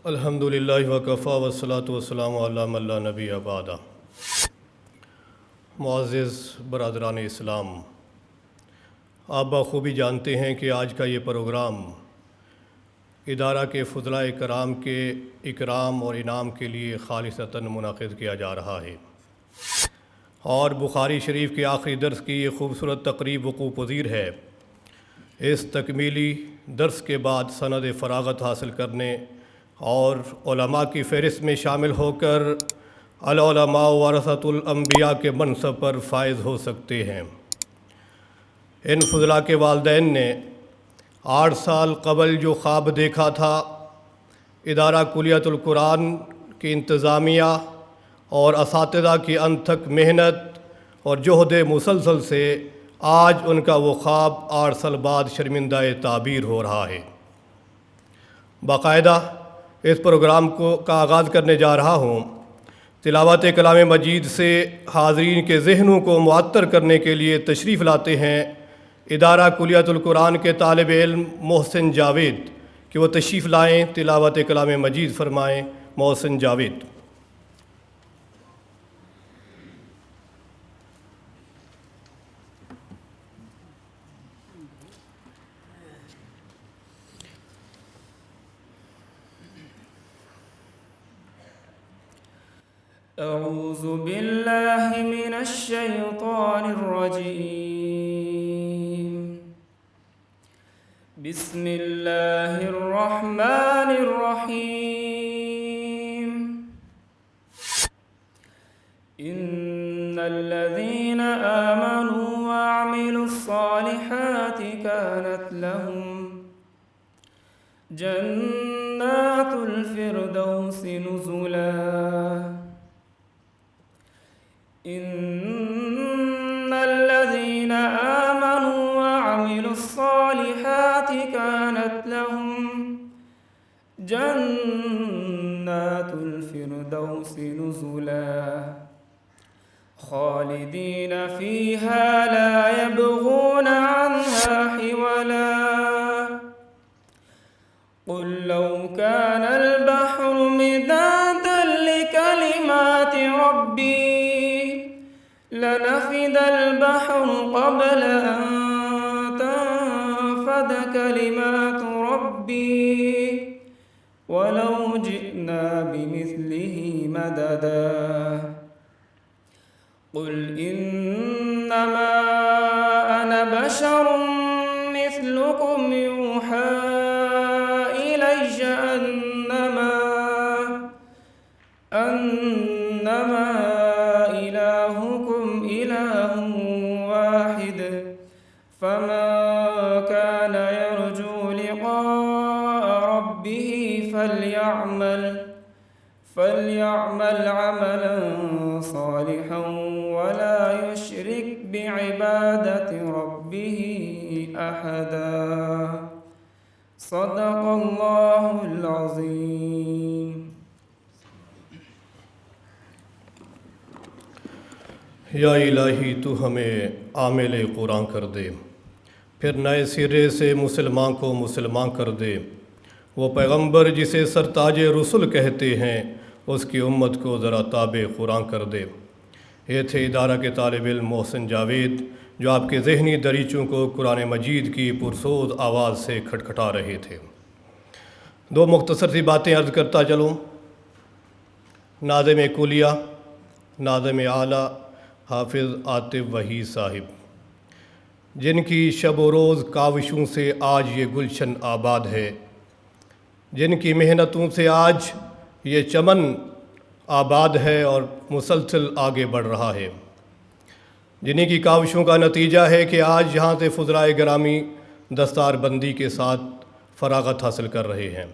الحمدللہ وکفیٰ والصلاۃ والسلام علی من لا نبی بعد۔ معزز برادران اسلام، آپ بخوبی جانتے ہیں کہ آج کا یہ پروگرام ادارہ کے فضلاء کرام کے اکرام اور انعام کے لیے خالصتاً منعقد کیا جا رہا ہے، اور بخاری شریف کے آخری درس کی یہ خوبصورت تقریب وقوع پذیر ہے۔ اس تکمیلی درس کے بعد سند فراغت حاصل کرنے اور علماء کی فہرست میں شامل ہو کر العلماء ورثۃ الانبیاء کے منصب پر فائز ہو سکتے ہیں۔ ان فضلاء کے والدین نے 8 سال قبل جو خواب دیکھا تھا، ادارہ کلیۃ القرآن کی انتظامیہ اور اساتذہ کی انتھک محنت اور جہد مسلسل سے آج ان کا وہ خواب 8 سال بعد شرمندہ تعبیر ہو رہا ہے۔ باقاعدہ اس پروگرام کا آغاز کرنے جا رہا ہوں۔ تلاوت کلام مجید سے حاضرین کے ذہنوں کو معطر کرنے کے لیے تشریف لاتے ہیں ادارہ کلیۃ القرآن کے طالب علم محسن جاوید کہ وہ تشریف لائیں، تلاوت کلام مجید فرمائیں۔ محسن جاوید۔ اعوذ باللہ من الشیطان الرجیم، بسم اللہ الرحمن الرحیم۔ ان الذین آمنوا وعملوا الصالحات كانت لهم جنات الفردوس نزلا۔ ان الذين آمنوا وعملوا الصالحات كانت لهم جنات الفردوس نزلا خالدين فيها لا يبغون عنها حولا۔ قل لو كان البحر مدادا لكلمات ربي لنفد البحر قبل أن تنفد كلمات ربي ولو جئنا بمثله مددا۔ قل إنما أنا بشر مثلكم يوحى إلي أنما إلهكم إله واحد، فمن كان يرجو لقاء ربه فليعمل عملا صالحا ولا يشرك بعبادة ربه أحدا۔ صدق اللہ العظیم۔ یا الہی، تو ہمیں عامل قرآن کر دے، پھر نئے سرے سے مسلمان کو مسلمان کر دے۔ وہ پیغمبر جسے سرتاج رسل کہتے ہیں، اس کی امت کو ذرا تابع قرآن کر دے۔ یہ تھے ادارہ کے طالب علم محسن جاوید، جو آپ کے ذہنی دریچوں کو قرآن مجید کی پرسوز آواز سے کھٹکھٹا رہے تھے۔ 2 مختصر سی باتیں عرض کرتا چلوں۔ ناظم کلیہ، ناظم اعلیٰ حافظ عاطف وحی صاحب، جن کی شب و روز کاوشوں سے آج یہ گلشن آباد ہے، جن کی محنتوں سے آج یہ چمن آباد ہے اور مسلسل آگے بڑھ رہا ہے، جنہی کی کاوشوں کا نتیجہ ہے کہ آج یہاں سے فضلاء گرامی دستار بندی کے ساتھ فراغت حاصل کر رہے ہیں۔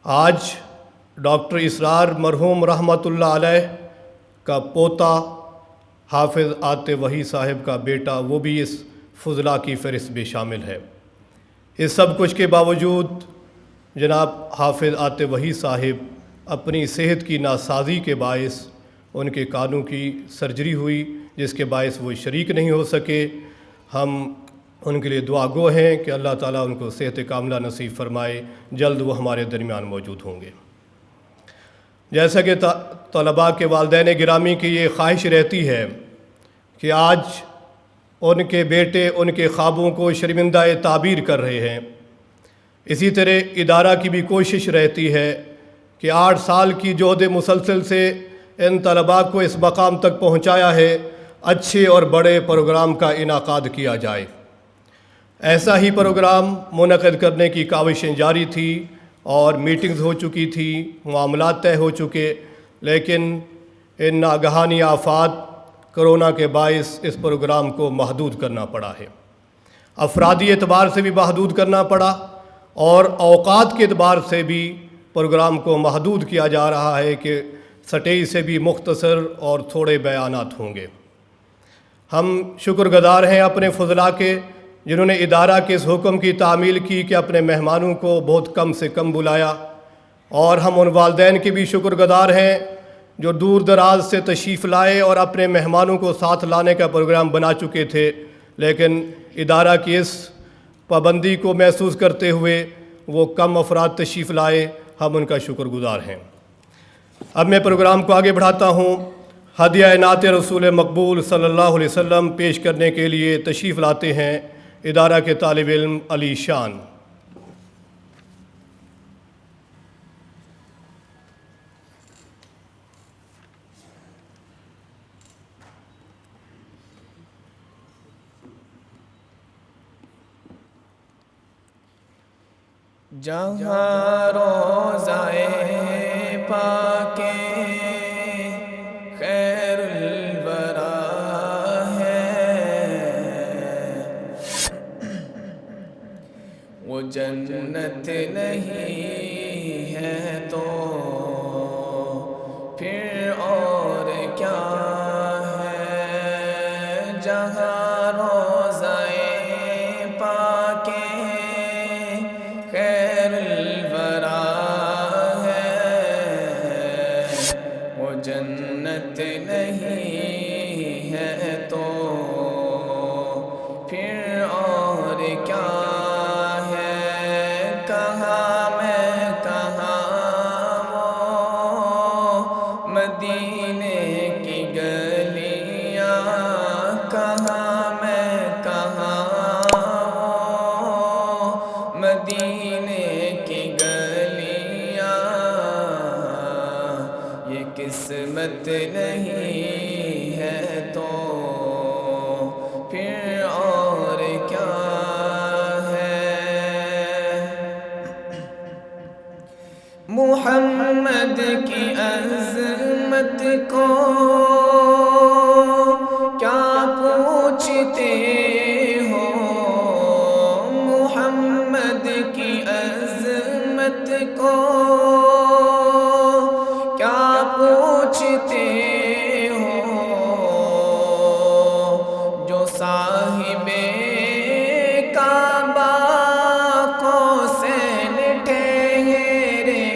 آج ڈاکٹر اسرار مرحوم رحمۃ اللہ علیہ کا پوتا حافظ عاطف وحی صاحب کا بیٹا، وہ بھی اس فضلاء کی فہرست میں شامل ہے۔ اس سب کچھ کے باوجود جناب حافظ عاطف وحی صاحب اپنی صحت کی ناسازی کے باعث ان کے کانوں کی سرجری ہوئی، جس کے باعث وہ شریک نہیں ہو سکے۔ ہم ان کے لیے دعا گو ہیں کہ اللہ تعالیٰ ان کو صحت کاملہ نصیب فرمائے، جلد وہ ہمارے درمیان موجود ہوں گے۔ جیسا کہ طلباء کے والدین گرامی کی یہ خواہش رہتی ہے کہ آج ان کے بیٹے ان کے خوابوں کو شرمندہ تعبیر کر رہے ہیں، اسی طرح ادارہ کی بھی کوشش رہتی ہے کہ 8 سال کی جہد مسلسل سے ان طلباء کو اس مقام تک پہنچایا ہے، اچھے اور بڑے پروگرام کا انعقاد کیا جائے۔ ایسا ہی پروگرام منعقد کرنے کی کاوشیں جاری تھی اور میٹنگز ہو چکی تھی، معاملات طے ہو چکے، لیکن ان ناگہانی آفات کرونا کے باعث اس پروگرام کو محدود کرنا پڑا ہے۔ افرادی اعتبار سے بھی محدود کرنا پڑا اور اوقات کے اعتبار سے بھی پروگرام کو محدود کیا جا رہا ہے کہ سٹیج سے بھی مختصر اور تھوڑے بیانات ہوں گے۔ ہم شکر گزار ہیں اپنے فضلاء کے، جنہوں نے ادارہ کے اس حکم کی تعمیل کی کہ اپنے مہمانوں کو بہت کم سے کم بلایا، اور ہم ان والدین کے بھی شکر گزار ہیں جو دور دراز سے تشریف لائے اور اپنے مہمانوں کو ساتھ لانے کا پروگرام بنا چکے تھے، لیکن ادارہ کی اس پابندی کو محسوس کرتے ہوئے وہ کم افراد تشریف لائے، ہم ان کا شکر گزار ہیں۔ اب میں پروگرام کو آگے بڑھاتا ہوں۔ ہدیہ نعت رسول مقبول صلی اللہ علیہ وسلم پیش کرنے کے لیے تشریف لاتے ہیں ادارہ کے طالب علم علی شان۔ جہاں روضہ پاک خیر الورا ہے، وہ جنت نہیں ہے تو پھر اور کیا ہے۔ جہاں روضہ پاک خیر الورا ہے، وہ جنت نہیں ہے تو پھر اور کیا ہے۔ کہاں میں کہاں وہ مدینے کی گلیاں، کہاں میں کہاں وہ مدینے کی گلیاں، یہ قسمت نہیں ہے تو پھر اور کیا ہے۔ محمد کی عظمت کو کیا پوچھتے ہو، محمد کی عظمت کو کیا پوچھتے ہو، جو صاحب کعبہ قوسین ٹھہرے،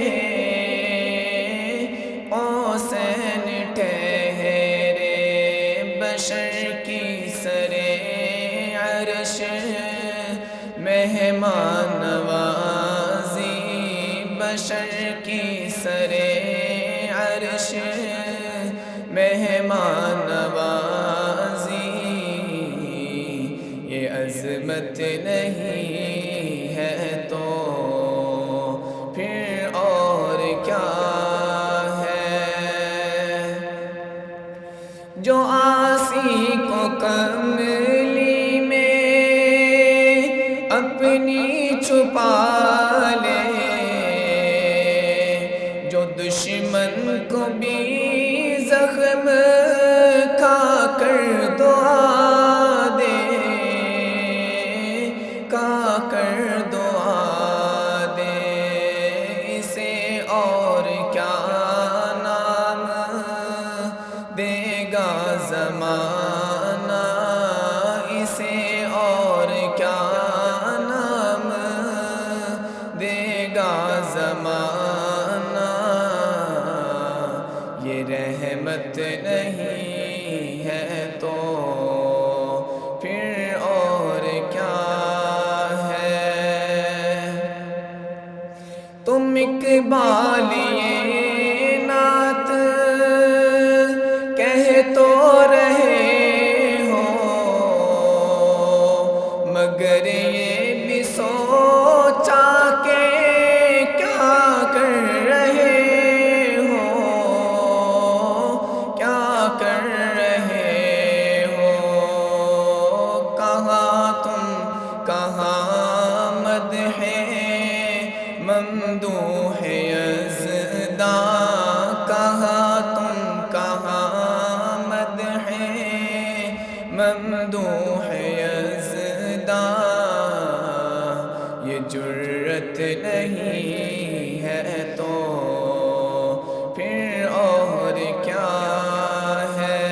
قوسین ٹھہرے، بشر کی سرے عرش مہمان نوازی، بشر کی سرے عرش مہمان نوازی، یہ عظمت نہیں ہے تو پھر اور کیا ہے۔ جو عاصی کو کملی میں اپنی چھپا لے، جو دشمن کو بھی زخم کھا کر دعا دے، کھا کر دعا دے، اسے اور کیا نام دے گا زمانہ، اسے اور کیا نام دے گا زمانہ، یہ رحمت نہیں ہے تو پھر اور کیا تم اقبال یہ نعت کہہ تو رہے ہو، مگر یہ بھی سوچا کہ کیا کر رہے ہو، کیا کر رہے ہو، کہاں تم کہاں مدح ممدوح یزداں، کہاں تم کہاں مدح ممدوح یزداں، یہ جرت نہیں ہے تو پھر اور کیا ہے؟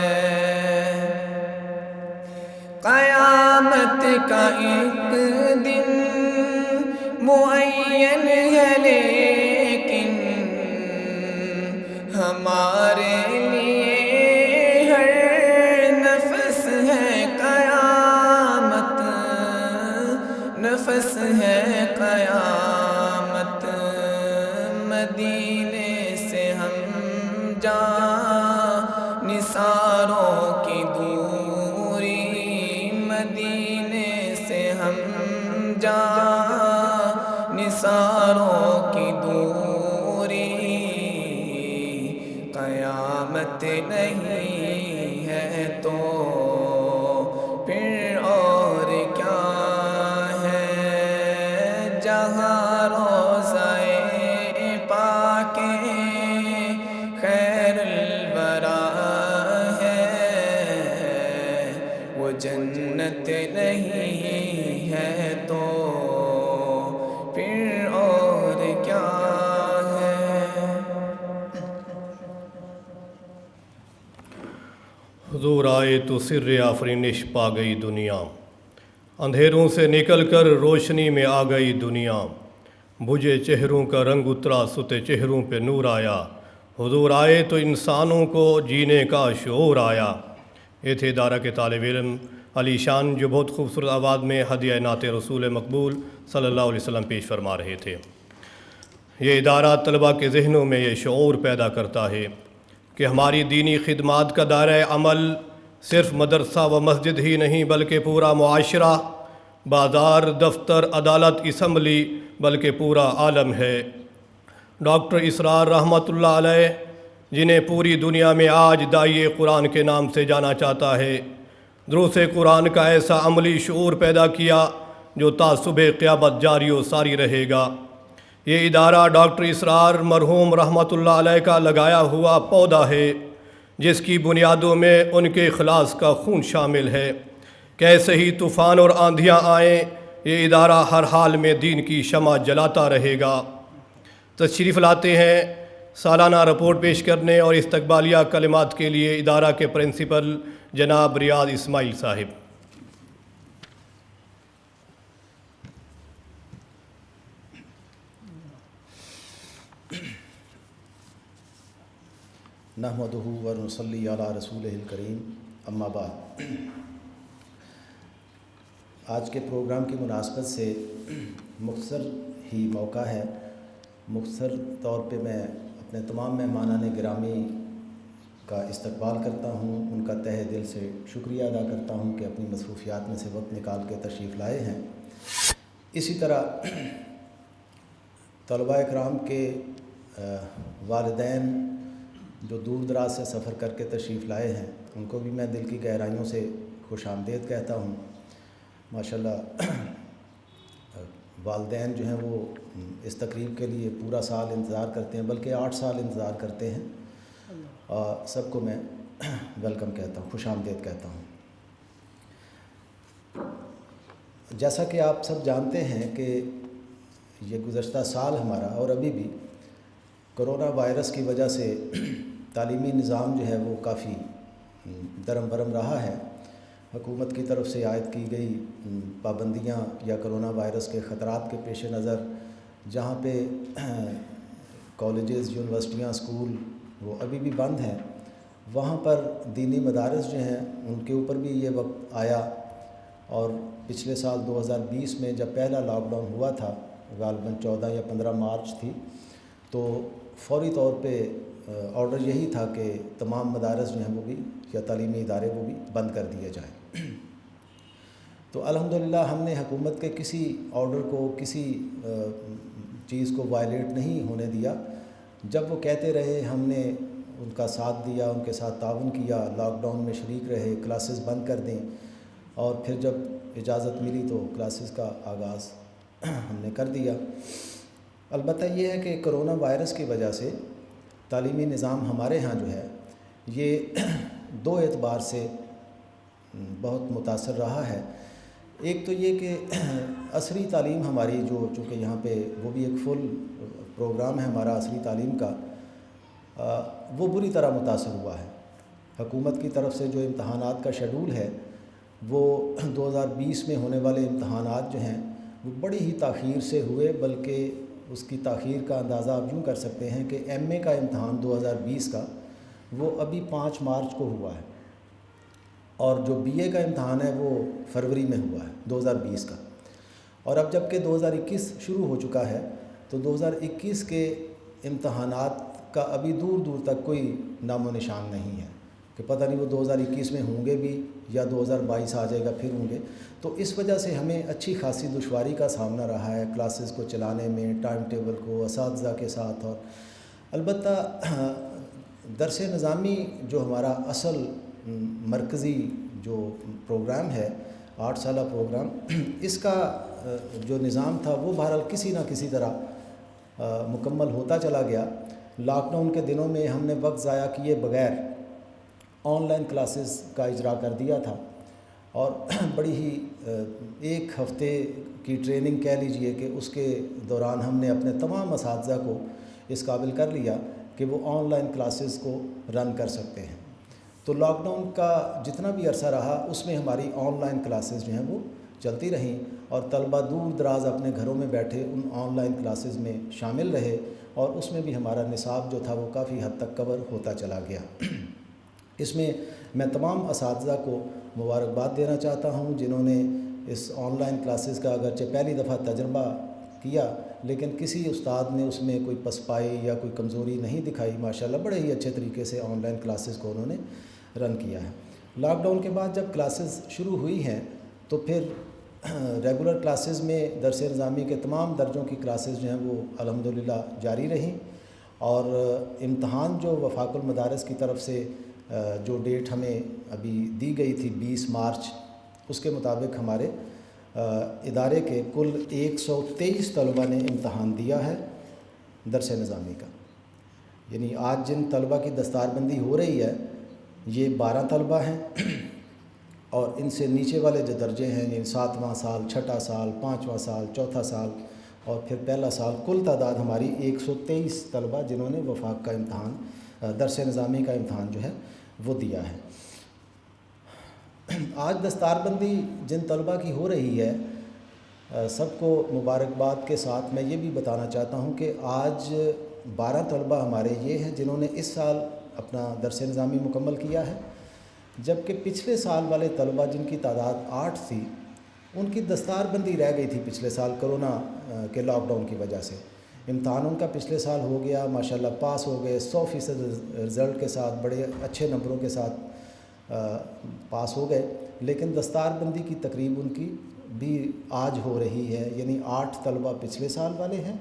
قیامت کا ایک دن معین ہے لیکن ہمارے لیے ہر نفس ہے قیامت، نفس ہے قیامت، مدینے سے ہم جان نثاروں کی دوری، مدینے سے ہم جان نثاروں کی دوری، قیامت نہیں ہے تو پھر اور کیا ہے؟ جہاں روضہ پاک خیر الورا ہے، وہ جنت نہیں ہے تو پھر اور کیا ہے؟ حضور آئے تو سر آفرینش پا گئی دنیا، اندھیروں سے نکل کر روشنی میں آ گئی دنیا، بجھے چہروں کا رنگ اترا ستے چہروں پہ نور آیا، حضور آئے تو انسانوں کو جینے کا شعور آیا۔ یہ تھے ادارہ کے طالب علم علی شان جو بہت خوبصورت آواز میں ہدیہ نعت رسول مقبول صلی اللہ علیہ وسلم پیش فرما رہے تھے۔ یہ ادارہ طلباء کے ذہنوں میں یہ شعور پیدا کرتا ہے کہ ہماری دینی خدمات کا دائرہ عمل صرف مدرسہ و مسجد ہی نہیں بلکہ پورا معاشرہ، بازار، دفتر، عدالت، اسمبلی بلکہ پورا عالم ہے۔ ڈاکٹر اسرار رحمۃ اللہ علیہ جنہیں پوری دنیا میں آج داعی قرآن کے نام سے جانا چاہتا ہے، دروس قرآن کا ایسا عملی شعور پیدا کیا جو تا صبح قیامت جاری و ساری رہے گا۔ یہ ادارہ ڈاکٹر اسرار مرحوم رحمۃ اللہ علیہ کا لگایا ہوا پودا ہے جس کی بنیادوں میں ان کے اخلاص کا خون شامل ہے۔ کیسے ہی طوفان اور آندھیاں آئیں، یہ ادارہ ہر حال میں دین کی شمع جلاتا رہے گا۔ تشریف لاتے ہیں سالانہ رپورٹ پیش کرنے اور استقبالیہ کلمات کے لیے ادارہ کے پرنسپل جناب ریاض اسماعیل صاحب۔ نحمدہ ونصلی علی رسولہ الکریم، اما بعد۔ آج کے پروگرام کی مناسبت سے مختصر ہی موقع ہے، مختصر طور پہ میں اپنے تمام مہمانان گرامی کا استقبال کرتا ہوں، ان کا تہہ دل سے شکریہ ادا کرتا ہوں کہ اپنی مصروفیات میں سے وقت نکال کے تشریف لائے ہیں۔ اسی طرح طلباء اکرام کے والدین جو دور دراز سے سفر کر کے تشریف لائے ہیں، ان کو بھی میں دل کی گہرائیوں سے خوش آمدید کہتا ہوں۔ ماشاءاللہ والدین جو ہیں وہ اس تقریب کے لیے پورا سال انتظار کرتے ہیں، بلکہ 8 سال انتظار کرتے ہیں، اور سب کو میں ویلکم کہتا ہوں، خوش آمدید کہتا ہوں۔ جیسا کہ آپ سب جانتے ہیں کہ یہ گزشتہ سال ہمارا اور ابھی بھی کرونا وائرس کی وجہ سے تعلیمی نظام جو ہے وہ کافی درم برم رہا ہے۔ حکومت کی طرف سے عائد کی گئی پابندیاں یا کرونا وائرس کے خطرات کے پیش نظر جہاں پہ کالجز، یونیورسٹیاں، اسکول وہ ابھی بھی بند ہیں، وہاں پر دینی مدارس جو ہیں ان کے اوپر بھی یہ وقت آیا، اور پچھلے سال 2020 میں جب پہلا لاک ڈاؤن ہوا تھا غالباً 14 یا 15 مارچ تھی، تو فوری طور پہ آرڈر یہی تھا کہ تمام مدارس جو ہیں وہ بھی یا تعلیمی ادارے وہ بھی بند کر دیے جائیں۔ تو الحمدللہ ہم نے حکومت کے کسی آرڈر کو، کسی چیز کو وائلیٹ نہیں ہونے دیا۔ جب وہ کہتے رہے ہم نے ان کا ساتھ دیا، ان کے ساتھ تعاون کیا، لاک ڈاؤن میں شریک رہے، کلاسز بند کر دیں، اور پھر جب اجازت ملی تو کلاسز کا آغاز ہم نے کر دیا۔ البتہ یہ ہے کہ کرونا وائرس کی وجہ سے تعلیمی نظام ہمارے ہاں جو ہے یہ 2 اعتبار سے بہت متاثر رہا ہے۔ ایک تو یہ کہ عصری تعلیم ہماری جو چونکہ یہاں پہ وہ بھی ایک فل پروگرام ہے ہمارا عصری تعلیم کا، وہ بری طرح متاثر ہوا ہے۔ حکومت کی طرف سے جو امتحانات کا شیڈول ہے وہ 2020 میں ہونے والے امتحانات جو ہیں وہ بڑی ہی تاخیر سے ہوئے، بلکہ اس کی تاخیر کا اندازہ آپ یوں کر سکتے ہیں کہ ایم اے کا امتحان 2020 کا وہ ابھی 5 مارچ کو ہوا ہے، اور جو بی اے کا امتحان ہے وہ فروری میں ہوا ہے 2020 کا، اور اب جب کہ 2021 شروع ہو چکا ہے تو 2021 کے امتحانات کا ابھی دور دور تک کوئی نام و نشان نہیں ہے کہ پتہ نہیں وہ 2021 میں ہوں گے بھی یا 2022 آ جائے گا پھر ہوں گے۔ تو اس وجہ سے ہمیں اچھی خاصی دشواری کا سامنا رہا ہے کلاسز کو چلانے میں، ٹائم ٹیبل کو، اساتذہ کے ساتھ، اور البتہ درس نظامی جو ہمارا اصل مرکزی جو پروگرام ہے 8 سالہ پروگرام، اس کا جو نظام تھا وہ بہرحال کسی نہ کسی طرح مکمل ہوتا چلا گیا۔ لاک ڈاؤن کے دنوں میں ہم نے وقت ضائع کیے بغیر آن لائن کلاسز کا اجرا کر دیا تھا، اور بڑی ہی 1 ہفتے کی ٹریننگ کہہ لیجئے کہ اس کے دوران ہم نے اپنے تمام اساتذہ کو اس قابل کر لیا کہ وہ آن لائن کلاسز کو رن کر سکتے ہیں۔ تو لاک ڈاؤن کا جتنا بھی عرصہ رہا اس میں ہماری آن لائن کلاسز جو ہیں وہ چلتی رہیں، اور طلبہ دور دراز اپنے گھروں میں بیٹھے ان آن لائن کلاسز میں شامل رہے، اور اس میں بھی ہمارا نصاب جو تھا وہ کافی حد تک کور ہوتا چلا گیا۔ اس میں میں تمام اساتذہ کو مبارکباد دینا چاہتا ہوں جنہوں نے اس آن لائن کلاسز کا اگرچہ پہلی دفعہ تجربہ کیا، لیکن کسی استاد نے اس میں کوئی پسپائی یا کوئی کمزوری نہیں دکھائی، ماشاءاللہ بڑے ہی اچھے طریقے سے آن لائن کلاسز کو انہوں نے رن کیا ہے۔ لاک ڈاؤن کے بعد جب کلاسز شروع ہوئی ہیں تو پھر ریگولر کلاسز میں درس نظامی کے تمام درجوں کی کلاسز جو ہیں وہ الحمدللہ جاری رہیں، اور امتحان جو وفاق المدارس کی طرف سے جو ڈیٹ ہمیں ابھی دی گئی تھی 20 مارچ، اس کے مطابق ہمارے ادارے کے کل 123 طلبہ نے امتحان دیا ہے درس نظامی کا۔ یعنی آج جن طلبہ کی دستار بندی ہو رہی ہے یہ 12 طلبہ ہیں، اور ان سے نیچے والے جو درجے ہیں یعنی 7واں سال، 6واں سال، 5واں سال، 4تھا سال اور پھر پہلا سال، کل تعداد ہماری 123 طلبہ جنہوں نے وفاق کا امتحان، درس نظامی کا امتحان جو ہے وہ دیا ہے۔ آج دستار بندی جن طلبہ کی ہو رہی ہے سب کو مبارکباد کے ساتھ میں یہ بھی بتانا چاہتا ہوں کہ آج 12 طلبہ ہمارے یہ ہیں جنہوں نے اس سال اپنا درس نظامی مکمل کیا ہے، جبکہ پچھلے سال والے طلبہ جن کی تعداد 8 تھی ان کی دستار بندی رہ گئی تھی پچھلے سال کرونا کے لاک ڈاؤن کی وجہ سے۔ امتحان ان کا پچھلے سال ہو گیا، ماشاءاللہ پاس ہو گئے، 100% رزلٹ کے ساتھ، بڑے اچھے نمبروں کے ساتھ پاس ہو گئے، لیکن دستار بندی کی تقریب ان کی بھی آج ہو رہی ہے، یعنی 8 طلبہ پچھلے سال والے ہیں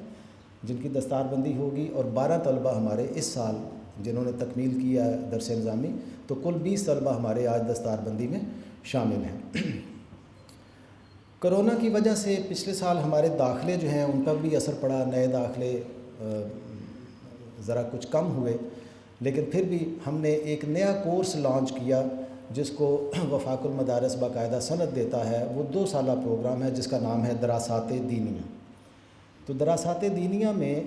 جن کی دستار بندی ہوگی، اور 12 طلبہ ہمارے اس سال جنہوں نے تکمیل کیا ہے درس نظامی، تو کل 20 طلبہ ہمارے آج دستار بندی میں شامل ہیں۔ کرونا کی وجہ سے پچھلے سال ہمارے داخلے جو ہیں ان پر بھی اثر پڑا، نئے داخلے ذرا کچھ کم ہوئے، لیکن پھر بھی ہم نے ایک نیا کورس لانچ کیا جس کو وفاق المدارس باقاعدہ سند دیتا ہے۔ وہ 2 سالہ پروگرام ہے جس کا نام ہے دراسات دینیہ۔ تو دراسات دینیہ میں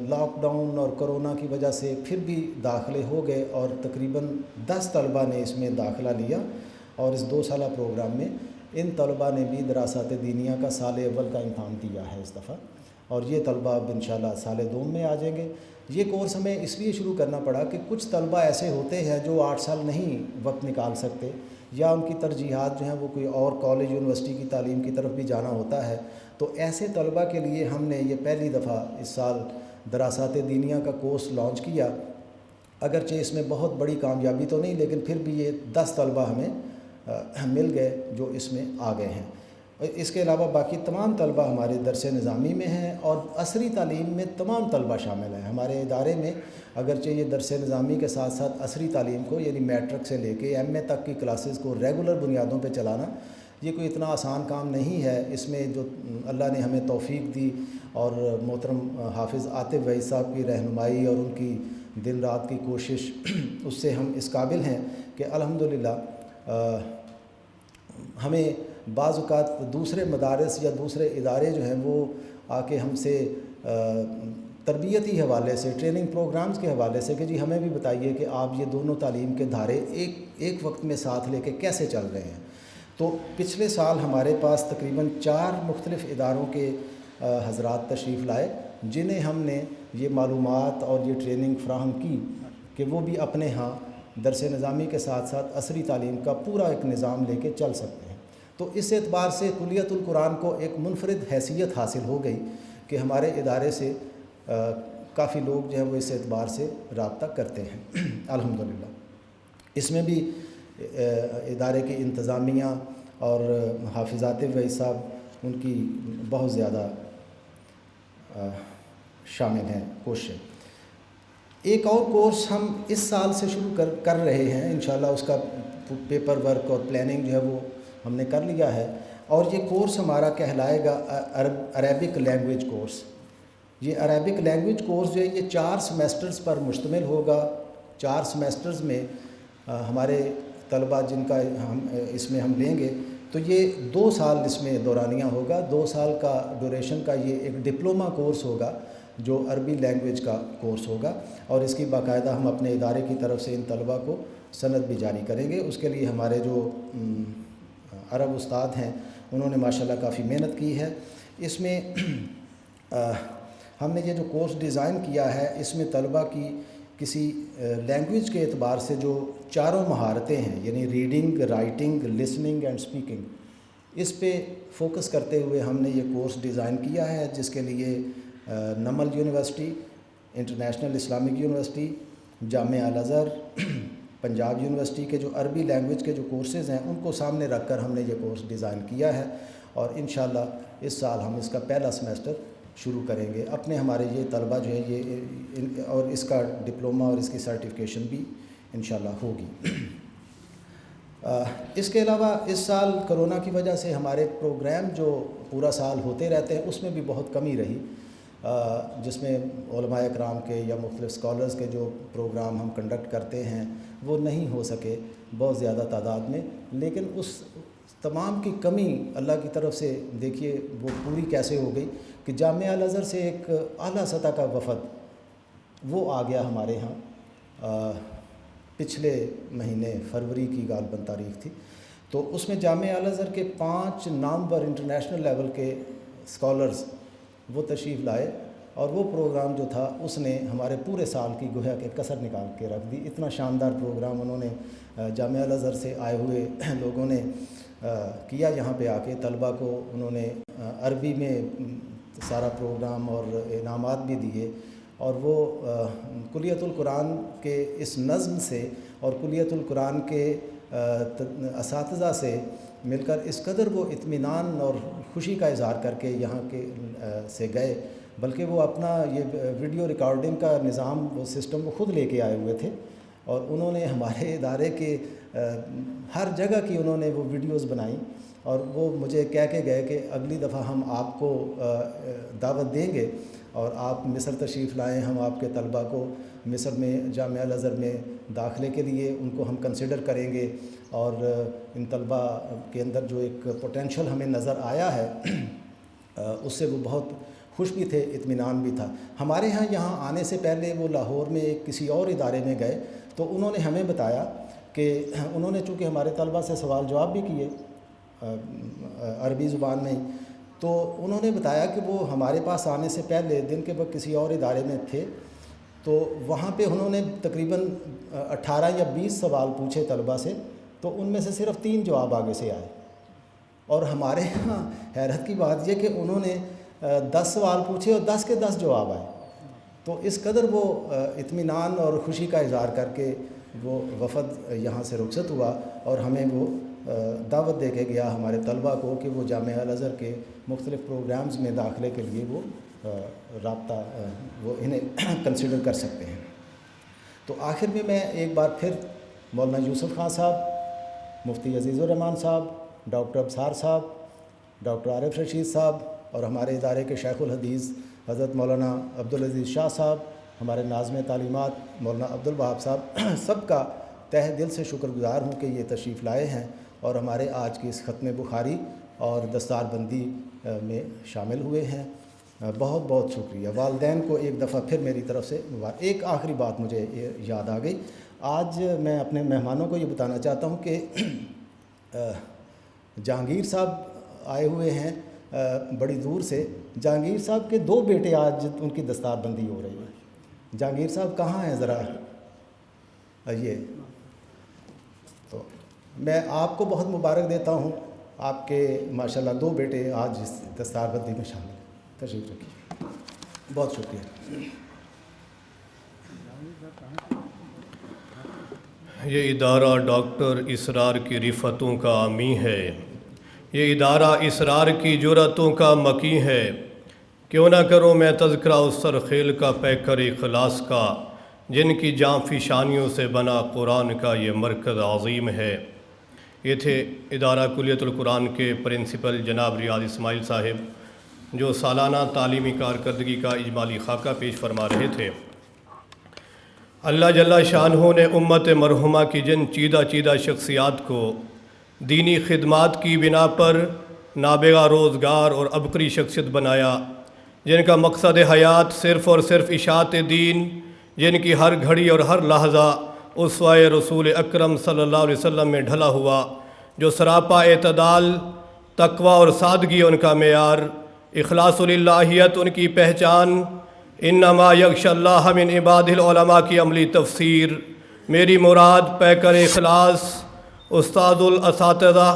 لاک ڈاؤن اور کرونا کی وجہ سے پھر بھی داخلے ہو گئے، اور تقریباً 10 طلبہ نے اس میں داخلہ لیا، اور اس 2 سالہ پروگرام میں ان طلبہ نے بھی دراسات دینیہ کا سال اول کا امتحان دیا ہے اس دفعہ، اور یہ طلبہ اب انشاءاللہ سال دوم میں آ جائیں گے۔ یہ کورس ہمیں اس لیے شروع کرنا پڑا کہ کچھ طلبہ ایسے ہوتے ہیں جو 8 سال نہیں وقت نکال سکتے، یا ان کی ترجیحات جو ہیں وہ کوئی اور کالج یونیورسٹی کی تعلیم کی طرف بھی جانا ہوتا ہے، تو ایسے طلبہ کے لیے ہم نے یہ پہلی دفعہ اس سال دراسات دینیہ کا کورس لانچ کیا. اگرچہ اس میں بہت بڑی کامیابی تو نہیں، لیکن پھر بھی یہ 10 طلبہ ہمیں مل گئے جو اس میں آ گئے ہیں. اس کے علاوہ باقی تمام طلبہ ہمارے درس نظامی میں ہیں اور عصری تعلیم میں تمام طلبہ شامل ہیں. ہمارے ادارے میں اگرچہ یہ درس نظامی کے ساتھ ساتھ عصری تعلیم کو یعنی میٹرک سے لے کے ایم اے تک کی کلاسز کو ریگولر بنیادوں پہ چلانا یہ کوئی اتنا آسان کام نہیں ہے. اس میں جو اللہ نے ہمیں توفیق دی اور محترم حافظ عاطف وحید صاحب کی رہنمائی اور ان کی دن رات کی کوشش اس سے ہم اس قابل ہیں کہ الحمدللہ ہمیں بعض اوقات دوسرے مدارس یا دوسرے ادارے جو ہیں وہ آ کے ہم سے تربیتی حوالے سے ٹریننگ پروگرامز کے حوالے سے کہ جی ہمیں بھی بتائیے کہ آپ یہ دونوں تعلیم کے دھارے ایک وقت میں ساتھ لے کے کیسے چل رہے ہیں. تو پچھلے سال ہمارے پاس تقریباً 4 مختلف اداروں کے حضرات تشریف لائے جنہیں ہم نے یہ معلومات اور یہ ٹریننگ فراہم کی کہ وہ بھی اپنے ہاں درس نظامی کے ساتھ ساتھ عصری تعلیم کا پورا ایک نظام لے کے چل سکتے ہیں. تو اس اعتبار سے کلیت القرآن کو ایک منفرد حیثیت حاصل ہو گئی کہ ہمارے ادارے سے کافی لوگ جو ہیں وہ اس اعتبار سے رابطہ کرتے ہیں الحمدللہ. اس میں بھی ادارے کی انتظامیہ اور حافظات وحید صاحب ان کی بہت زیادہ شامل ہیں کوششیں. ایک اور کورس ہم اس سال سے شروع کر رہے ہیں انشاءاللہ. اس کا پیپر ورک اور پلاننگ جو ہے وہ ہم نے کر لیا ہے اور یہ کورس ہمارا کہلائے گا عربک لینگویج کورس. یہ عربک لینگویج کورس جو ہے یہ 4 سیمیسٹرز پر مشتمل ہوگا. 4 سیمیسٹرز میں ہمارے طلبہ جن کا اس میں ہم لیں گے تو یہ 2 سال اس میں دورانیہ ہوگا. 2 سال کا ڈوریشن کا یہ ایک ڈپلومہ کورس ہوگا جو عربی لینگویج کا کورس ہوگا اور اس کی باقاعدہ ہم اپنے ادارے کی طرف سے ان طلبہ کو سند بھی جاری کریں گے. اس کے لیے ہمارے جو عرب استاد ہیں انہوں نے ماشاءاللہ کافی محنت کی ہے. اس میں ہم نے یہ جو کورس ڈیزائن کیا ہے اس میں طلبہ کی کسی لینگویج کے اعتبار سے جو 4 مہارتیں ہیں یعنی reading, writing, listening and speaking اس پہ فوکس کرتے ہوئے ہم نے یہ کورس ڈیزائن کیا ہے جس کے لیے Namal university, international Islamic university, جامعہ الازہر، پنجاب یونیورسٹی کے جو عربی لینگویج کے جو کورسز ہیں ان کو سامنے رکھ کر ہم نے یہ کورس ڈیزائن کیا ہے اور انشاءاللہ اس سال ہم اس کا پہلا سیمیسٹر شروع کریں گے. اپنے ہمارے یہ طلبہ جو ہے یہ اور اس کا ڈپلومہ اور اس کی سرٹیفکیشن بھی انشاءاللہ ہوگی. اس کے علاوہ اس سال کرونا کی وجہ سے ہمارے پروگرام جو پورا سال ہوتے رہتے ہیں اس میں بھی بہت کمی رہی جس میں علماء اکرام کے یا مختلف اسکالرز کے جو پروگرام ہم کنڈکٹ کرتے ہیں وہ نہیں ہو سکے بہت زیادہ تعداد میں. لیکن اس تمام کی کمی اللہ کی طرف سے دیکھیے وہ پوری کیسے ہو گئی کہ جامعہ الازہر سے ایک اعلیٰ سطح کا وفد وہ آ گیا ہمارے ہاں پچھلے مہینے فروری کی غالباً تاریخ تھی. تو اس میں جامعہ الازہر کے 5 نامور انٹرنیشنل لیول کے اسکالرز وہ تشریف لائے اور وہ پروگرام جو تھا اس نے ہمارے پورے سال کی گویا کہ کسر نکال کے رکھ دی. اتنا شاندار پروگرام انہوں نے جامعہ الازہر سے آئے ہوئے لوگوں نے کیا. یہاں پہ آ کے طلبہ کو انہوں نے عربی میں سارا پروگرام اور انعامات بھی دیے اور وہ کلیت القرآن کے اس نظم سے اور کلیت القرآن کے اساتذہ سے مل کر اس قدر وہ اطمینان اور خوشی کا اظہار کر کے یہاں کے سے گئے بلکہ وہ اپنا یہ ویڈیو ریکارڈنگ کا نظام وہ سسٹم وہ خود لے کے آئے ہوئے تھے اور انہوں نے ہمارے ادارے کے ہر جگہ کی انہوں نے وہ ویڈیوز بنائیں اور وہ مجھے کہہ کے گئے کہ اگلی دفعہ ہم آپ کو دعوت دیں گے اور آپ مصر تشریف لائیں. ہم آپ کے طلبہ کو مصر میں جامعہ الازہر میں داخلے کے لیے ان کو ہم کنسیڈر کریں گے اور ان طلبہ کے اندر جو ایک پوٹینشیل ہمیں نظر آیا ہے اس سے وہ بہت خوش بھی تھے، اطمینان بھی تھا. ہمارے ہاں یہاں آنے سے پہلے وہ لاہور میں ایک کسی اور ادارے میں گئے تو انہوں نے ہمیں بتایا کہ انہوں نے چونکہ ہمارے طلبہ سے سوال جواب بھی کیے عربی زبان میں ہی تو انہوں نے بتایا کہ وہ ہمارے پاس آنے سے پہلے دن کے وقت کسی اور ادارے میں تھے تو وہاں پہ انہوں نے تقریباً 18 یا 20 سوال پوچھے طلبہ سے تو ان میں سے صرف 3 جواب آگے سے آئے اور ہمارے یہاں حیرت کی بات یہ کہ انہوں نے 10 سوال پوچھے اور 10 کے 10 جواب آئے. تو اس قدر وہ اطمینان اور خوشی کا اظہار کر کے وہ وفد یہاں سے رخصت ہوا اور ہمیں وہ دعوت دے کے گیا ہمارے طلبہ کو کہ وہ جامعہ الازہر کے مختلف پروگرامز میں داخلے کے لیے وہ رابطہ وہ انہیں کنسیڈر کر سکتے ہیں. تو آخر میں ایک بار پھر مولانا یوسف خان صاحب، مفتی عزیز الرحمان صاحب، ڈاکٹر ابصار صاحب، ڈاکٹر عارف رشید صاحب اور ہمارے ادارے کے شیخ الحدیث حضرت مولانا عبدالعزیز شاہ صاحب، ہمارے ناظم تعلیمات مولانا عبدالوہاب صاحب، سب کا تہ دل سے شکر گزار ہوں کہ یہ تشریف لائے ہیں اور ہمارے آج کی اس ختم بخاری اور دستار بندی میں شامل ہوئے ہیں. بہت بہت شکریہ. والدین کو ایک دفعہ پھر میری طرف سے ایک آخری بات مجھے یاد آ گئی. آج میں اپنے مہمانوں کو یہ بتانا چاہتا ہوں کہ جہانگیر صاحب آئے ہوئے ہیں بڑی دور سے. جہانگیر صاحب کے 2 بیٹے آج ان کی دستار بندی ہو رہی ہے. جہانگیر صاحب کہاں ہیں ذرا آئیے. تو میں آپ کو بہت مبارک دیتا ہوں، آپ کے ماشاءاللہ 2 بیٹے آج اس دستار بندی میں شامل ہیں. تشریف رکھیے. بہت شکریہ. یہ ادارہ ڈاکٹر اسرار کی رفتوں کا حامی ہے، یہ ادارہ اسرار کی جرأتوں کا مکی ہے. کیوں نہ کروں میں تذکرہ اس سرخیل کا پیکر اخلاص کا، جن کی جاں فشانیوں سے بنا قرآن کا یہ مرکز عظیم ہے. یہ تھے ادارہ کلیت القرآن کے پرنسپل جناب ریاض اسماعیل صاحب، جو سالانہ تعلیمی کارکردگی کا اجمالی خاکہ پیش فرما رہے تھے. اللہ جل شانہ نے امت مرحومہ کی جن چیدہ شخصیات کو دینی خدمات کی بنا پر نابغہ روزگار اور عبقری شخصیت بنایا، جن کا مقصد حیات صرف اور صرف اشاعت دین، جن کی ہر گھڑی اور ہر لحظہ اسوہ رسول اکرم صلی اللہ علیہ وسلم میں ڈھلا ہوا، جو سراپا اعتدال، تقوی اور سادگی ان کا معیار، اخلاص للہیت ان کی پہچان، انما یخشی اللہ من عبادہ العلماء کی عملی تفسیر. میری مراد پیکر اخلاص استاد الاساتذہ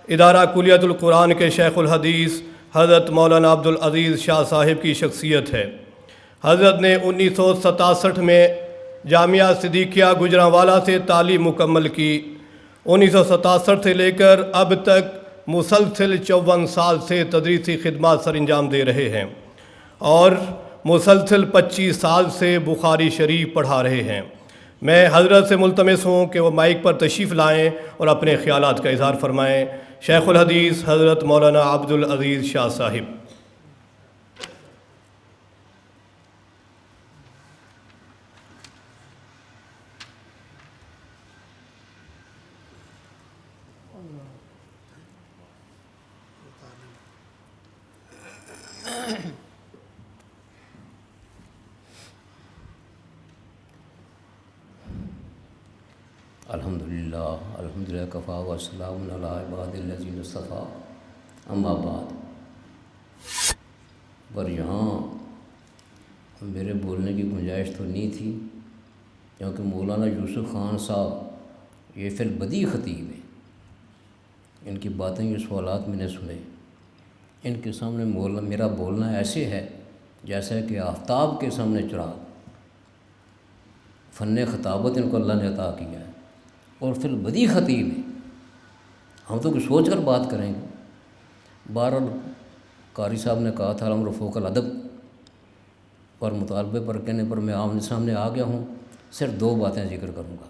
ادارہ کلیت القرآن کے شیخ الحدیث حضرت مولانا عبدالعزیز شاہ صاحب کی شخصیت ہے. حضرت نے 1967 میں جامعہ صدیقیہ گجرانوالہ سے تعلیم مکمل کی. 1967 سے لے کر اب تک مسلسل 54 سال سے تدریسی خدمات سر انجام دے رہے ہیں اور مسلسل 25 سال سے بخاری شریف پڑھا رہے ہیں. میں حضرت سے ملتمس ہوں کہ وہ مائک پر تشریف لائیں اور اپنے خیالات کا اظہار فرمائیں. شیخ الحدیث حضرت مولانا عبدالعزیز شاہ صاحب. الحمدللہ کفا والسلام علی عباد الذین اصطفیٰ. اما بعد. پر یہاں میرے بولنے کی گنجائش تو نہیں تھی، کیونکہ مولانا یوسف خان صاحب یہ فی البدی خطیب ہیں. ان کی باتیں، یہ سوالات میں نے سنے. ان کے سامنے میرا بولنا ایسے ہے جیسا کہ آفتاب کے سامنے چراغ. فن خطابت ان کو اللہ نے عطا کیا ہے اور فی البدی خطیب ہیں. ہم تو کچھ سوچ کر بات کریں گے. بہرحال قاری صاحب نے کہا تھا الامر فوق الادب، اور مطالبے پر کہنے پر میں آمنے سامنے آ گیا ہوں. صرف 2 باتیں ذکر کروں گا،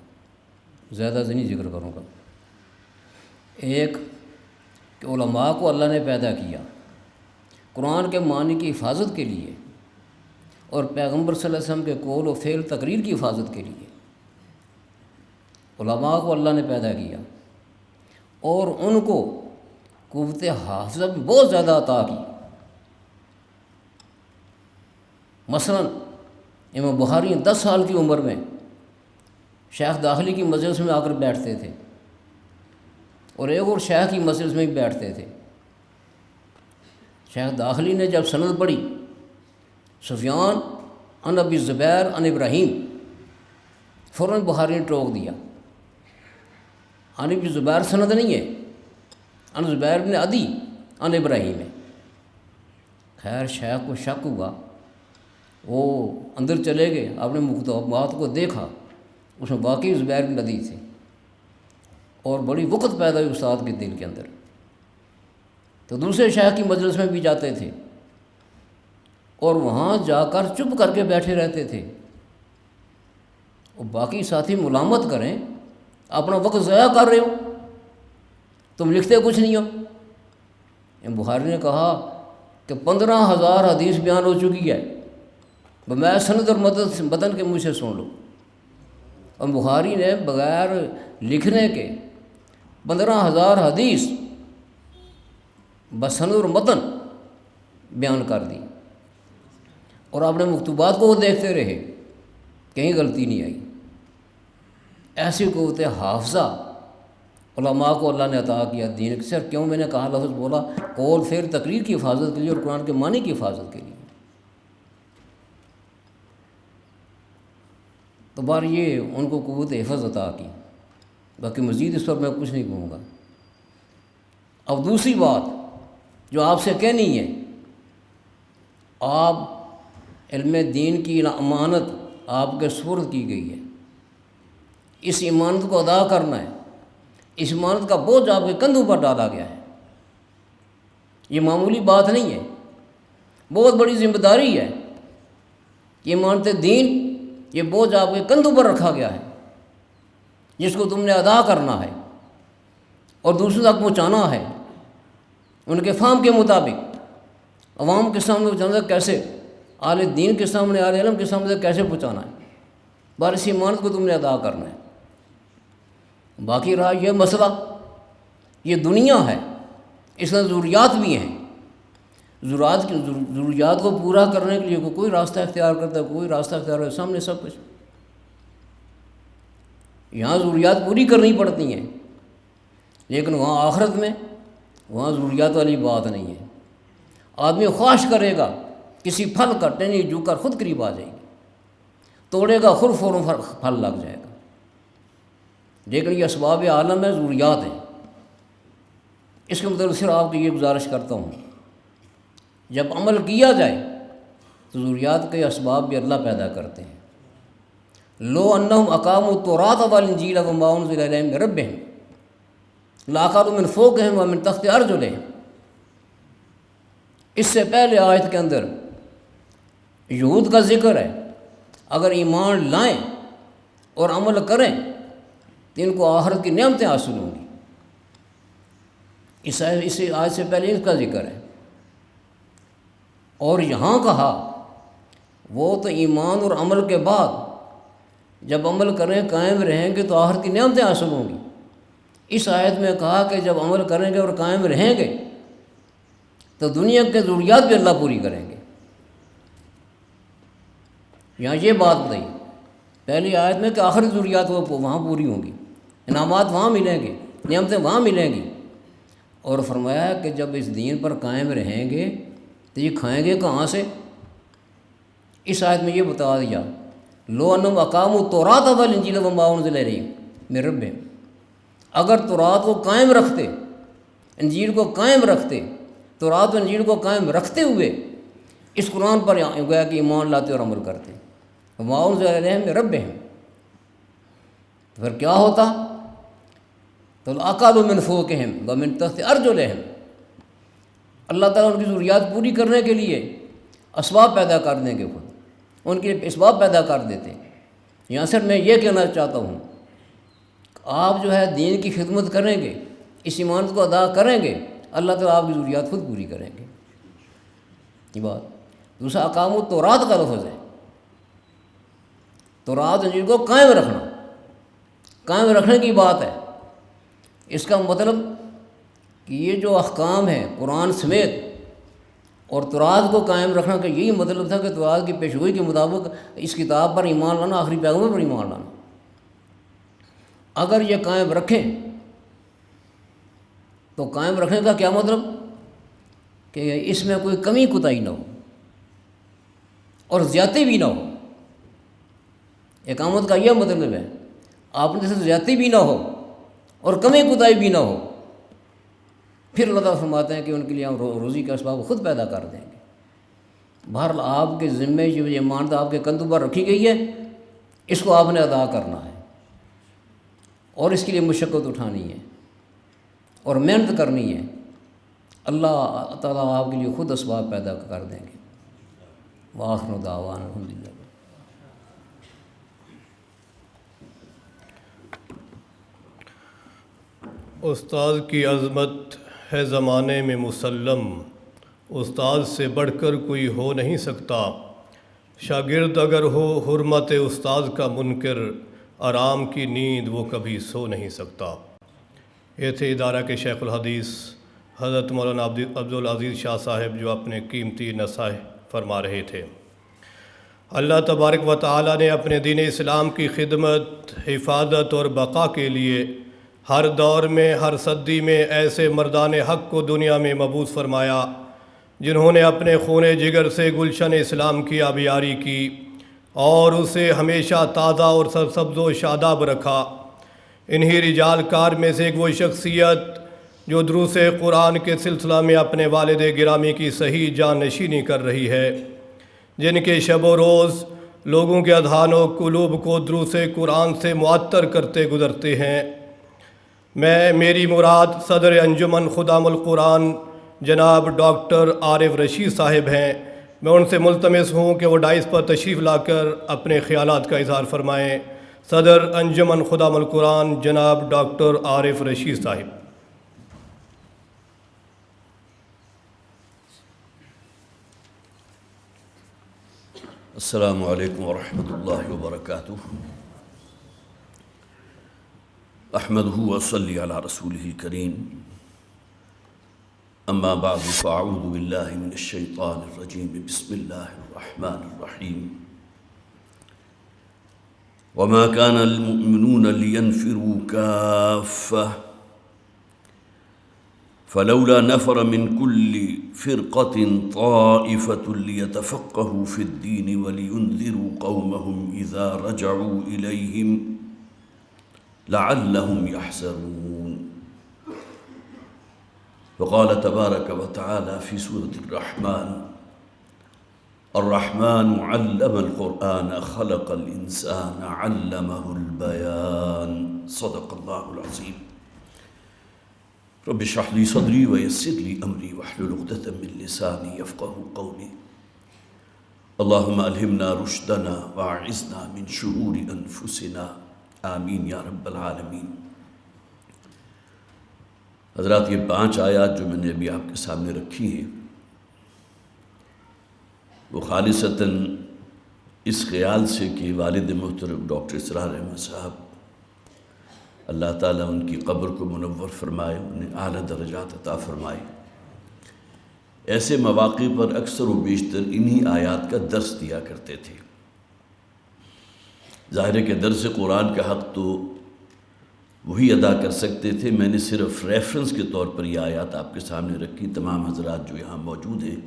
زیادہ سے نہیں ذکر کروں گا. ایک کہ علماء کو اللہ نے پیدا کیا قرآن کے معنی کی حفاظت کے لیے اور پیغمبر صلی اللہ علیہ وسلم کے قول و فعل تقریر کی حفاظت کے لیے. علماء کو اللہ نے پیدا کیا اور ان کو قوت حافظہ بھی بہت زیادہ عطا کی. مثلا امام بخاری 10 سال کی عمر میں شیخ داخلی کی مجلس میں آ کر بیٹھتے تھے اور ایک اور شیخ کی مجلس میں بھی بیٹھتے تھے. شیخ داخلی نے جب سند پڑھی سفیان عن ابی زبیر عن ابراہیم، فوراً بخاری نے ٹوک دیا. عن ابی زبیر سند نہیں ہے، ان زبیر بن عدی ان ابراہیم ہے۔ خیر شیخ کو شک ہوا، وہ اندر چلے گئے، آپ نے مکتوبات کو دیکھا، اس میں واقعی زبیر بن عدی تھے، اور بڑی وقت پیدا ہوئی استاد کے دل کے اندر۔ تو دوسرے شیخ کی مجلس میں بھی جاتے تھے اور وہاں جا کر چپ کر کے بیٹھے رہتے تھے، اور باقی ساتھی ملامت کریں، اپنا وقت ضائع کر رہے ہو، تم لکھتے کچھ نہیں ہو۔ بخاری نے کہا کہ 15,000 حدیث بیان ہو چکی ہے، میں سند اور متن کے مجھ سے سن لو۔ اور بخاری نے بغیر لکھنے کے 15,000 حدیث بسند اور متن بیان کر دی، اور آپ نے مکتوبات کو وہ دیکھتے رہے، کہیں غلطی نہیں آئی۔ ایسی قوت حافظہ علماء کو اللہ نے عطا کیا دین کے سر۔ کیوں میں نے کہا لفظ بولا؟ قول فعل تقریر کی حفاظت کے لیے اور قرآن کے معنی کی حفاظت کے لیے۔ تو بار یہ ان کو قوت حفظ عطا کی، باقی مزید اس پر میں کچھ نہیں کہوں گا۔ اب دوسری بات جو آپ سے کہنی ہے، آپ علم دین کی امانت آپ کے سپرد کی گئی ہے، اس امانت کو ادا کرنا ہے، اس امانت کا بوجھ آپ کے کندھوں پر ڈالا گیا ہے۔ یہ معمولی بات نہیں ہے، بہت بڑی ذمہ داری ہے۔ یہ امانت دین، یہ بوجھ آپ کے کندھوں پر رکھا گیا ہے، جس کو تم نے ادا کرنا ہے اور دوسروں تک پہنچانا ہے، ان کے فہم کے مطابق عوام کے سامنے پہنچانا، کیسے اہل دین کے سامنے، اہل علم کے سامنے کیسے پہنچانا ہے، بار اس امانت کو تم نے ادا کرنا ہے۔ باقی رہا یہ مسئلہ، یہ دنیا ہے، اس میں ضروریات بھی ہیں، ضروریات کو پورا کرنے کے لیے کوئی راستہ اختیار کرتا ہے، کوئی راستہ اختیار کرتا ہے، سامنے سب کچھ۔ یہاں ضروریات پوری کرنی پڑتی ہیں، لیکن وہاں آخرت میں وہاں ضروریات والی بات نہیں ہے۔ آدمی خواہش کرے گا کسی پھل کا، ٹہنی جو کر خود قریب آ جائے گی، توڑے گا خود فوراً پھل لگ جائے گا۔ لیکن یہ اسباب عالم ہے، ضروریات ہیں۔ اس کے مطلب صرف آپ کو یہ گزارش کرتا ہوں، جب عمل کیا جائے تو ضروریات کے اسباب بھی اللہ پیدا کرتے ہیں۔ لو انہم اقاموا التوراۃ والانجیل وما انزل الیہم من ربہم لأکلوا من فوقہم ومن تحت ارجلہم۔ اس سے پہلے آیت کے اندر یہود کا ذکر ہے، اگر ایمان لائیں اور عمل کریں تو ان کو آخرت کی نعمتیں حاصل ہوں گی۔ اس آیت سے پہلے اس کا ذکر ہے، اور یہاں کہا وہ تو ایمان اور عمل کے بعد جب عمل کریں قائم رہیں گے تو آخرت کی نعمتیں حاصل ہوں گی۔ اس آیت میں کہا کہ جب عمل کریں گے اور قائم رہیں گے تو دنیا کے ضروریات بھی اللہ پوری کریں گے۔ یہاں یہ بات بتائی پہلی آیت میں کہ آخری ضروریات وہ وہاں پوری ہوں گی، انعامات وہاں ملیں گے، نعمتیں وہاں ملیں گی، اور فرمایا کہ جب اس دین پر قائم رہیں گے تو یہ کھائیں گے کہاں سے؟ اس آیت میں یہ بتا دیا، لو انہم اقاموا التوراۃ والانجیل وما انزل الیہم من ربہم، اگر تورات کو قائم رکھتے، انجیل کو قائم رکھتے، تورات و انجیل کو قائم رکھتے ہوئے اس قرآن پر گویا کہ ایمان لاتے اور عمل کرتے، وما انزل الیہم من ربہم، تو پھر کیا ہوتا؟ تو لأکلوا من فوقہم ومن تحت ارجلہم، اللہ تعالیٰ ان کی ضروریات پوری کرنے کے لیے اسباب پیدا کر دیں گے، خود ان کے اسباب پیدا کر دیتے ہیں۔ یہاں سے میں یہ کہنا چاہتا ہوں، آپ جو ہے دین کی خدمت کریں گے، اس ایمان کو ادا کریں گے، اللہ تعالیٰ آپ کی ضروریات خود پوری کریں گے۔ یہ بات دوسرا اقاموا التوراۃ کا لفظ ہے، تورات انجیل کو قائم رکھنا، قائم رکھنے کی بات ہے۔ اس کا مطلب کہ یہ جو احکام ہیں قرآن سمیت اور تورات کو قائم رکھنا کا یہی مطلب تھا کہ تورات کی پیشگوئی کے مطابق اس کتاب پر ایمان لانا، آخری پیغمبر پر ایمان لانا۔ اگر یہ قائم رکھیں تو قائم رکھنے کا کیا مطلب؟ کہ اس میں کوئی کمی کوتاہی نہ ہو اور زیادتی بھی نہ ہو۔ اقامت کا یہ مطلب ہے آپ نے سے زیادتی بھی نہ ہو اور کمی کوتاہی بھی نہ ہو، پھر اللہ تعالیٰ فرماتے ہیں کہ ان کے لیے ہم روزی کا اسباب خود پیدا کر دیں گے۔ بہرحال آپ کے ذمے جو یہ امانت آپ کے کندھوں پر رکھی گئی ہے، اس کو آپ نے ادا کرنا ہے، اور اس کے لیے مشقت اٹھانی ہے اور محنت کرنی ہے۔ اللہ تعالیٰ آپ کے لیے خود اسباب پیدا کر دیں گے۔ وآخر دعوانا الحمدللہ۔ استاد کی عظمت ہے زمانے میں مسلم، استاد سے بڑھ کر کوئی ہو نہیں سکتا، شاگرد اگر ہو حرمت استاد کا منکر، آرام کی نیند وہ کبھی سو نہیں سکتا۔ یہ تھے ادارہ کے شیخ الحدیث حضرت مولانا عبدالعزیز شاہ صاحب، جو اپنے قیمتی نصائح فرما رہے تھے۔ اللہ تبارک و تعالی نے اپنے دین اسلام کی خدمت، حفاظت اور بقا کے لیے ہر دور میں، ہر صدی میں ایسے مردان حق کو دنیا میں مبعوث فرمایا جنہوں نے اپنے خون جگر سے گلشن اسلام کی آبیاری کی اور اسے ہمیشہ تازہ اور سرسبز و شاداب رکھا۔ انہی رجال کار میں سے ایک وہ شخصیت جو دروس قرآن کے سلسلہ میں اپنے والد گرامی کی صحیح جانشینی کر رہی ہے، جن کے شب و روز لوگوں کے اذہان و قلوب کو دروس قرآن سے معطر کرتے گزرتے ہیں۔ میری مراد صدر انجمن خدام القرآن جناب ڈاکٹر عارف رشید صاحب ہیں۔ میں ان سے ملتمس ہوں کہ وہ ڈائس پر تشریف لا کر اپنے خیالات کا اظہار فرمائیں۔ صدر انجمن خدام القرآن جناب ڈاکٹر عارف رشید صاحب۔ السلام علیکم ورحمۃ اللہ وبرکاتہ۔ احمدہ وصلی علی رسولہ الکریم، اما بعد فاعوذ باللہ من الشیطان الرجیم، بسم اللہ الرحمن الرحیم۔ وما كان المؤمنون لينفروا كافة فلولا نفر من كل فرقة طائفة ليتفقهوا في الدين ولينذروا قومهم إذا رجعوا إليهم لعلهم يحذرون۔ وقال تبارك وتعالى في سورة الرحمن: الرحمن علم القرآن خلق الإنسان علمه البيان۔ صدق الله العظيم۔ رب اشرح لي صدري ويسر لي أمري واحلل عقدة من لساني يفقهوا قولي۔ اللهم ألهمنا رشدنا وأعذنا من شرور أنفسنا، آمین یا رب العالمین۔ حضرات، یہ 5 آیات جو میں نے ابھی آپ کے سامنے رکھی ہیں، وہ خالصتاً اس خیال سے کہ والد محترم ڈاکٹر اسرار احمد صاحب، اللہ تعالیٰ ان کی قبر کو منور فرمائے، انہیں اعلیٰ درجات عطا فرمائے، ایسے مواقع پر اکثر و بیشتر انہی آیات کا درس دیا کرتے تھے۔ ظاہر ہے کہ درس قرآن کا حق تو وہی ادا کر سکتے تھے۔ میں نے صرف ریفرنس کے طور پر یہ آیات آپ کے سامنے رکھی۔ تمام حضرات جو یہاں موجود ہیں،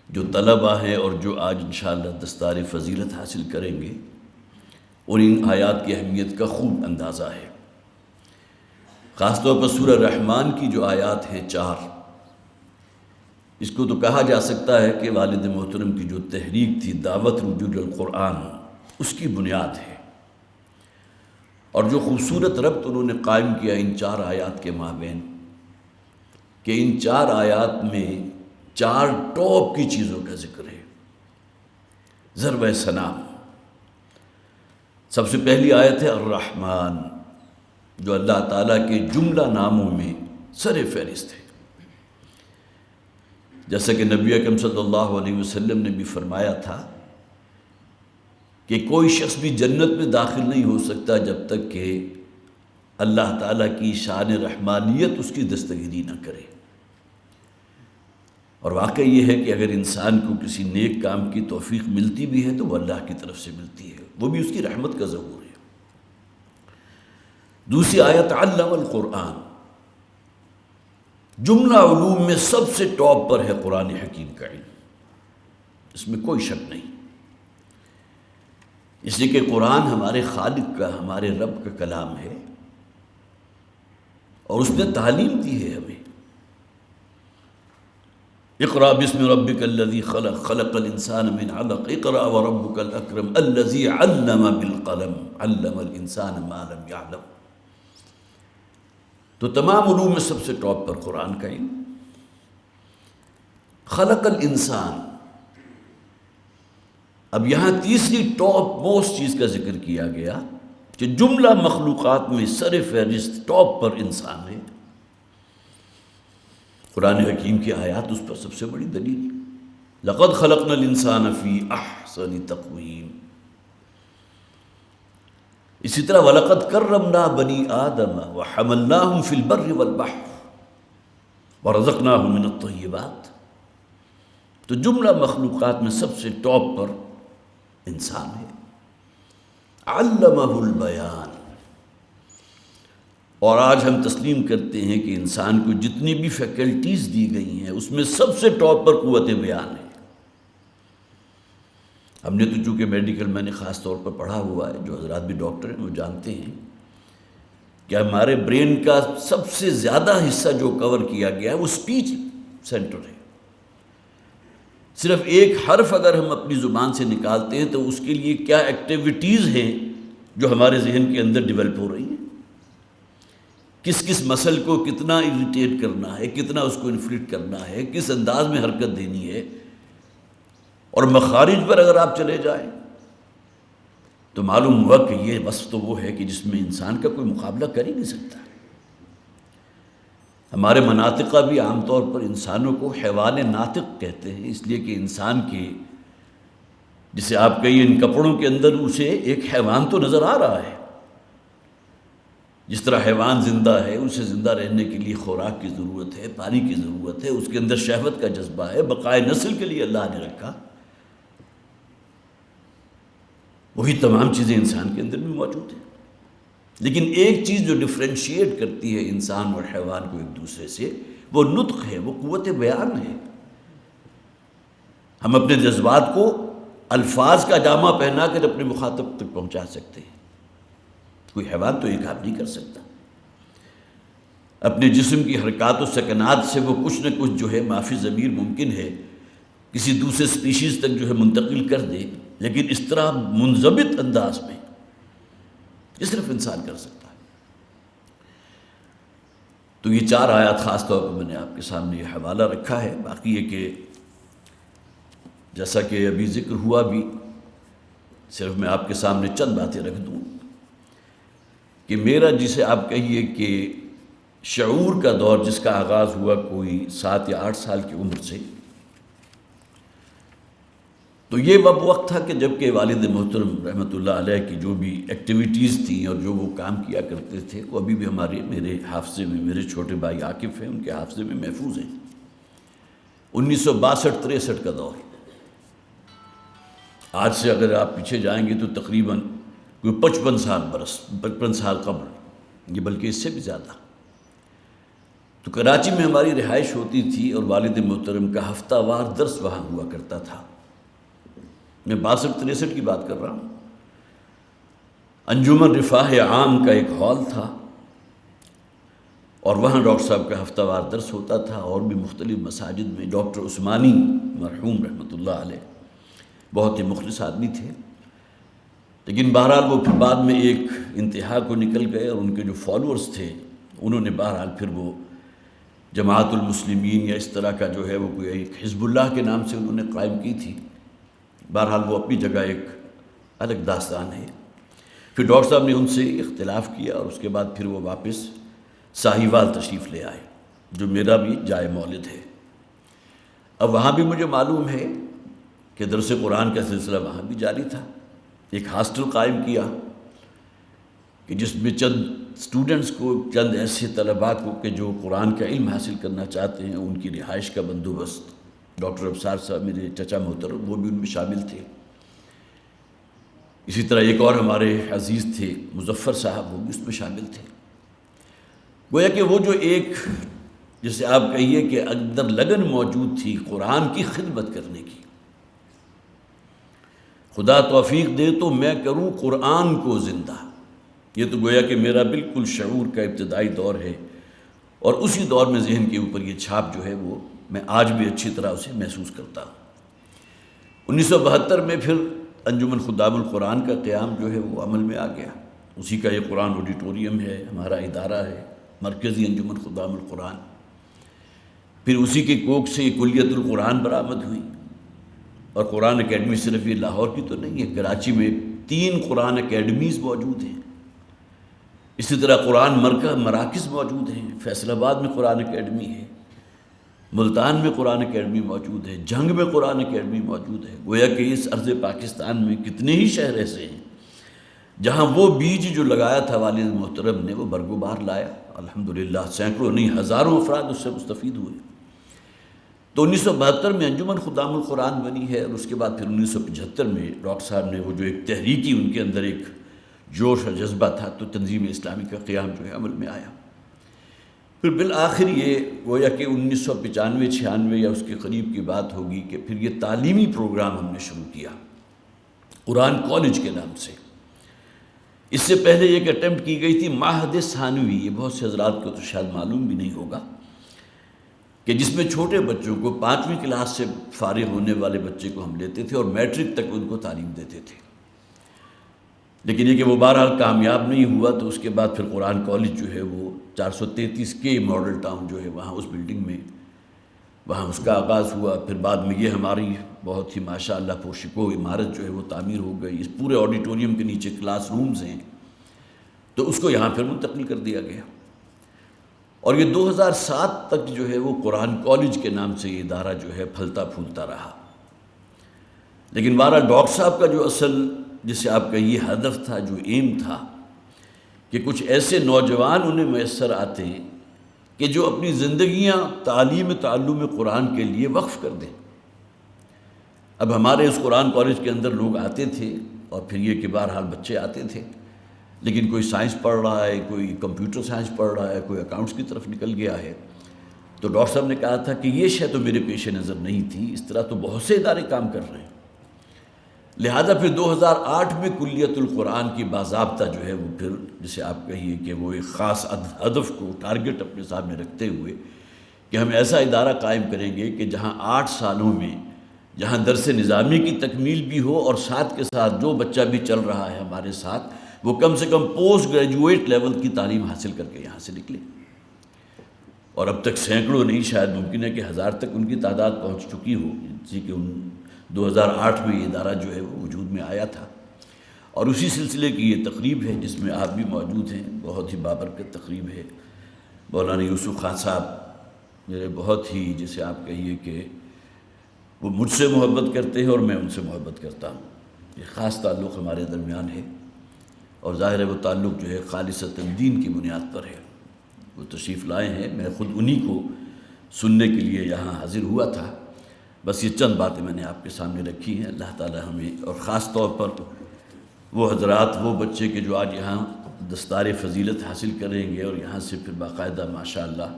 جو طلبہ ہیں اور جو آج انشاءاللہ دستار فضیلت حاصل کریں گے، ان آیات کی اہمیت کا خوب اندازہ ہے۔ خاص طور پر سورہ رحمان کی جو آیات ہیں 4، اس کو تو کہا جا سکتا ہے کہ والد محترم کی جو تحریک تھی دعوت رجوع القرآن، اس کی بنیاد ہے، اور جو خوبصورت ربط انہوں نے قائم کیا ان 4 آیات کے مابین، کہ ان 4 آیات میں 4 ٹاپ کی چیزوں کا ذکر ہے۔ ضرب ثنا، سب سے پہلی آیت ہے الرحمن، جو اللہ تعالیٰ کے جملہ ناموں میں سر فہرست ہے۔ جیسا کہ نبی اکرم صلی اللہ علیہ وسلم نے بھی فرمایا تھا کہ کوئی شخص بھی جنت میں داخل نہیں ہو سکتا جب تک کہ اللہ تعالیٰ کی شان رحمانیت اس کی دستگیری نہ کرے۔ اور واقعی یہ ہے کہ اگر انسان کو کسی نیک کام کی توفیق ملتی بھی ہے تو وہ اللہ کی طرف سے ملتی ہے، وہ بھی اس کی رحمت کا ظہور ہے۔ دوسری آیت علم القرآن، جملہ علوم میں سب سے ٹاپ پر ہے قرآن حکیم کا علم، اس میں کوئی شک نہیں، اس لیے کہ قرآن ہمارے خالق کا، ہمارے رب کا کلام ہے، اور اس نے تعلیم دی ہے ہمیں۔ اقرأ بسم ربک الذی خلق خلق الانسان من علق اقرأ وربک الاکرم الذی علم بالقلم علم الانسان ما لم یعلم۔ تو تمام علوم میں سب سے ٹاپ پر قرآن کا علم۔ خلق الانسان، اب یہاں تیسری ٹاپ موسٹ چیز کا ذکر کیا گیا کہ جملہ مخلوقات میں سر فہرست ٹاپ پر انسان ہے۔ قرآن حکیم کی آیات اس پر سب سے بڑی دلیل۔ لقد خلقنا الانسان فی احسن تقویم۔ اسی طرح وَلَقَدْ كَرَّمْنَا بَنِي آدَمَ وَحَمَلْنَاهُمْ فِي الْبَرِّ وَالْبَحْرِ وَرَزَقْنَاهُمْ مِنَ الطَّيِّبَاتِ۔ تو جملہ مخلوقات میں سب سے ٹاپ پر انسان ہے۔ علمہ البیان، اور آج ہم تسلیم کرتے ہیں کہ انسان کو جتنی بھی فیکلٹیز دی گئی ہیں اس میں سب سے ٹاپ پر قوت بیان ہے۔ ہم نے تو چونکہ میڈیکل میں نے خاص طور پر پڑھا ہوا ہے، جو حضرات بھی ڈاکٹر ہیں وہ جانتے ہیں کہ ہمارے برین کا سب سے زیادہ حصہ جو کور کیا گیا ہے وہ اسپیچ سینٹر ہے۔ صرف ایک حرف اگر ہم اپنی زبان سے نکالتے ہیں تو اس کے لیے کیا ایکٹیویٹیز ہیں جو ہمارے ذہن کے اندر ڈیولپ ہو رہی ہیں، کس کس مسل کو کتنا اریٹیٹ کرنا ہے، کتنا اس کو انفلیٹ کرنا ہے، کس انداز میں حرکت دینی ہے۔ اور مخارج پر اگر آپ چلے جائیں تو معلوم ہوا کہ یہ وصف تو وہ ہے کہ جس میں انسان کا کوئی مقابلہ کر ہی نہیں سکتا۔ ہمارے مناطقہ بھی عام طور پر انسانوں کو حیوان ناطق کہتے ہیں، اس لیے کہ انسان کے جسے آپ کہیے ان کپڑوں کے اندر اسے ایک حیوان تو نظر آ رہا ہے۔ جس طرح حیوان زندہ ہے، اسے زندہ رہنے کے لیے خوراک کی ضرورت ہے، پانی کی ضرورت ہے، اس کے اندر شہوت کا جذبہ ہے، بقائے نسل کے لیے اللہ نے رکھا، وہی تمام چیزیں انسان کے اندر بھی موجود ہیں۔ لیکن ایک چیز جو ڈفرینشیٹ کرتی ہے انسان اور حیوان کو ایک دوسرے سے، وہ نطق ہے، وہ قوت بیان ہے۔ ہم اپنے جذبات کو الفاظ کا جامہ پہنا کر اپنے مخاطب تک پہنچا سکتے ہیں، کوئی حیوان تو یہ کام نہیں کر سکتا۔ اپنے جسم کی حرکات و سکنات سے وہ کچھ نہ کچھ جو ہے معافی ضمیر ممکن ہے کسی دوسرے سپیشیز تک جو ہے منتقل کر دے، لیکن اس طرح منضبط انداز میں یہ صرف انسان کر سکتا ہے۔ تو یہ 4 آیات خاص طور پر میں نے آپ کے سامنے یہ حوالہ رکھا ہے۔ باقی یہ کہ جیسا کہ ابھی ذکر ہوا بھی، صرف میں آپ کے سامنے چند باتیں رکھ دوں کہ میرا جسے آپ کہیے کہ شعور کا دور جس کا آغاز ہوا کوئی 7 یا 8 سال کی عمر سے، تو یہ وقت تھا کہ جب کہ والد محترم رحمۃ اللہ علیہ کی جو بھی ایکٹیویٹیز تھیں اور جو وہ کام کیا کرتے تھے وہ ابھی بھی میرے حافظے میں، میرے چھوٹے بھائی عاقف ہیں، ان کے حافظے میں محفوظ ہیں۔ 1962-63 کا دور، آج سے اگر آپ پیچھے جائیں گے تو تقریباً کوئی 55 سال قبل، یہ بلکہ اس سے بھی زیادہ۔ تو کراچی میں ہماری رہائش ہوتی تھی اور والد محترم کا ہفتہ وار درس وہاں ہوا کرتا تھا۔ میں 62-63 کی بات کر رہا ہوں۔ انجمن رفاہ عام کا ایک ہال تھا اور وہاں ڈاکٹر صاحب کا ہفتہ وار درس ہوتا تھا، اور بھی مختلف مساجد میں۔ ڈاکٹر عثمانی مرحوم رحمۃ اللہ علیہ بہت ہی مخلص آدمی تھے، لیکن بہرحال وہ پھر بعد میں ایک انتہا کو نکل گئے، اور ان کے جو فالوورز تھے انہوں نے بہرحال پھر وہ جماعت المسلمین یا اس طرح کا جو ہے وہ کوئی ایک حزب اللہ کے نام سے انہوں نے قائم کی تھی۔ بہرحال وہ اپنی جگہ ایک الگ داستان ہے۔ پھر ڈاکٹر صاحب نے ان سے اختلاف کیا اور اس کے بعد پھر وہ واپس ساہیوال تشریف لے آئے، جو میرا بھی جائے مولد ہے۔ اب وہاں بھی مجھے معلوم ہے کہ درس قرآن کا سلسلہ وہاں بھی جاری تھا۔ ایک ہاسٹل قائم کیا کہ جس میں چند اسٹوڈنٹس کو، چند ایسے طلباء کو کہ جو قرآن کا علم حاصل کرنا چاہتے ہیں، ان کی رہائش کا بندوبست۔ ڈاکٹر ابصار صاحب میرے چچا محترم وہ بھی ان میں شامل تھے۔ اسی طرح ایک اور ہمارے عزیز تھے مظفر صاحب، وہ بھی اس میں شامل تھے۔ گویا کہ وہ جو ایک جسے آپ کہیے کہ اندر لگن موجود تھی قرآن کی خدمت کرنے کی، خدا توفیق دے تو میں کروں قرآن کو زندہ، یہ تو گویا کہ میرا بالکل شعور کا ابتدائی دور ہے، اور اسی دور میں ذہن کے اوپر یہ چھاپ جو ہے وہ میں آج بھی اچھی طرح اسے محسوس کرتا ہوں۔ 1972 میں پھر انجمن خدام القرآن کا قیام جو ہے وہ عمل میں آ گیا۔ اسی کا یہ قرآن آڈیٹوریم ہے، ہمارا ادارہ ہے مرکزی انجمن خدام القرآن۔ پھر اسی کی کوکھ سے یہ کلیت القرآن برآمد ہوئی، اور قرآن اکیڈمی صرف یہ لاہور کی تو نہیں ہے، کراچی میں 3 قرآن اکیڈمیز موجود ہیں، اسی طرح قرآن مراکز موجود ہیں، فیصل آباد میں قرآن اکیڈمی ہے، ملتان میں قرآن اکیڈمی موجود ہے، جنگ میں قرآن اکیڈمی موجود ہے۔ گویا کہ اس ارض پاکستان میں کتنے ہی شہر ایسے ہیں جہاں وہ بیج جو لگایا تھا والد محترم نے وہ برگ و بار لایا، الحمدللہ سینکڑوں نہیں ہزاروں افراد اس سے مستفید ہوئے۔ تو 1972 میں انجمن خدام القرآن بنی ہے، اور اس کے بعد پھر 1975 میں ڈاکٹر صاحب نے وہ جو ایک تحریکی ان کے اندر ایک جوش اور جذبہ تھا، تو تنظیم اسلامی کا قیام جو ہے عمل میں آیا۔ پھر بالآخر یہ گویا کہ 1995-96 یا اس کے قریب کی بات ہوگی کہ پھر یہ تعلیمی پروگرام ہم نے شروع کیا قرآن کالج کے نام سے۔ اس سے پہلے ایک اٹیمپٹ کی گئی تھی معہد ثانوی، یہ بہت سے حضرات کو تو شاید معلوم بھی نہیں ہوگا، کہ جس میں چھوٹے بچوں کو 5ویں کلاس سے فارغ ہونے والے بچے کو ہم لیتے تھے اور میٹرک تک ان کو تعلیم دیتے تھے۔ لیکن یہ کہ وہ بہرحال کامیاب نہیں ہوا، تو اس کے بعد پھر قرآن کالج جو ہے وہ 433 کے ماڈل ٹاؤن جو ہے وہاں اس بلڈنگ میں وہاں اس کا آغاز ہوا۔ پھر بعد میں یہ ہماری بہت ہی ماشاءاللہ پوشکو عمارت جو ہے وہ تعمیر ہو گئی، اس پورے آڈیٹوریم کے نیچے کلاس رومز ہیں، تو اس کو یہاں پھر منتقل کر دیا گیا، اور یہ 2007 تک جو ہے وہ قرآن کالج کے نام سے یہ ادارہ جو ہے پھلتا پھولتا رہا۔ لیکن بہرحال ڈاکٹر صاحب کا جو اصل جسے آپ کا یہ ہدف تھا، جو ایم تھا، کہ کچھ ایسے نوجوان انہیں میسر آتے کہ جو اپنی زندگیاں تعلم قرآن کے لیے وقف کر دیں۔ اب ہمارے اس قرآن کالج کے اندر لوگ آتے تھے، اور پھر یہ کہ بہرحال بچے آتے تھے، لیکن کوئی سائنس پڑھ رہا ہے، کوئی کمپیوٹر سائنس پڑھ رہا ہے، کوئی اکاؤنٹس کی طرف نکل گیا ہے۔ تو ڈاکٹر صاحب نے کہا تھا کہ یہ شے تو میرے پیش نظر نہیں تھی، اس طرح تو بہت سے ادارے کام کر رہے ہیں۔ لہذا پھر 2008 میں کلیت القرآن کی باضابطہ جو ہے وہ پھر جسے آپ کہیے کہ وہ ایک خاص ہدف کو ٹارگٹ اپنے سامنے رکھتے ہوئے کہ ہم ایسا ادارہ قائم کریں گے کہ جہاں 8 سالوں میں جہاں درس نظامی کی تکمیل بھی ہو، اور ساتھ کے ساتھ جو بچہ بھی چل رہا ہے ہمارے ساتھ وہ کم سے کم پوسٹ گریجویٹ لیول کی تعلیم حاصل کر کے یہاں سے نکلے۔ اور اب تک سینکڑوں نہیں، شاید ممکن ہے کہ 1000 تک ان کی تعداد پہنچ چکی ہو، جیسے کہ 2008 میں یہ ادارہ جو ہے وہ وجود میں آیا تھا۔ اور اسی سلسلے کی یہ تقریب ہے جس میں آپ بھی موجود ہیں، بہت ہی بابرکت تقریب ہے۔ مولانا یوسف خان صاحب میرے بہت ہی جسے آپ کہیے کہ وہ مجھ سے محبت کرتے ہیں اور میں ان سے محبت کرتا ہوں، یہ خاص تعلق ہمارے درمیان ہے، اور ظاہر ہے وہ تعلق جو ہے خالصتاً دین کی بنیاد پر ہے۔ وہ تشریف لائے ہیں، میں خود انہی کو سننے کے لیے یہاں حاضر ہوا تھا۔ بس یہ چند باتیں میں نے آپ کے سامنے رکھی ہیں۔ اللہ تعالی ہمیں، اور خاص طور پر وہ حضرات، وہ بچے کہ جو آج یہاں دستار فضیلت حاصل کریں گے اور یہاں سے پھر باقاعدہ ماشاءاللہ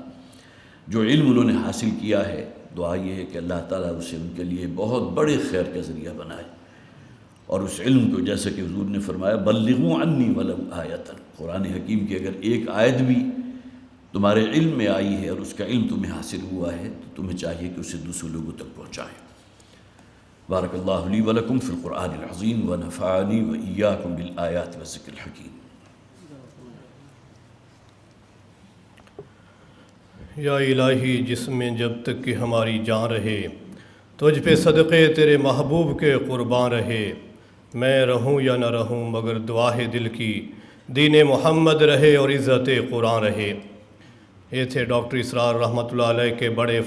جو علم انہوں نے حاصل کیا ہے، دعا یہ ہے کہ اللہ تعالیٰ اسے ان کے لیے بہت بڑے خیر کا ذریعہ بنائے، اور اس علم کو جیسا کہ حضور نے فرمایا بلغوا عنی ولو آیۃ، قرآن حکیم کی اگر ایک آیت بھی تمہارے علم میں آئی ہے اور اس کا علم تمہیں حاصل ہوا ہے تو تمہیں چاہیے کہ اسے دوسرے لوگوں تک پہنچائیں۔ بارک اللہ لی ولکم فی القرآن العظیم ونفعنی وإیاکم بالآیات والذکر الحکیم۔ یا الہی، جس میں جب تک کہ ہماری جان رہے تجھ پہ صدقے تیرے محبوب کے قربان رہے، میں رہوں یا نہ رہوں مگر دعا ہے دل کی دین محمد رہے اور عزت قرآن رہے۔ یہ تھے ڈاکٹر اسرار رحمۃ اللہ علیہ کے بڑے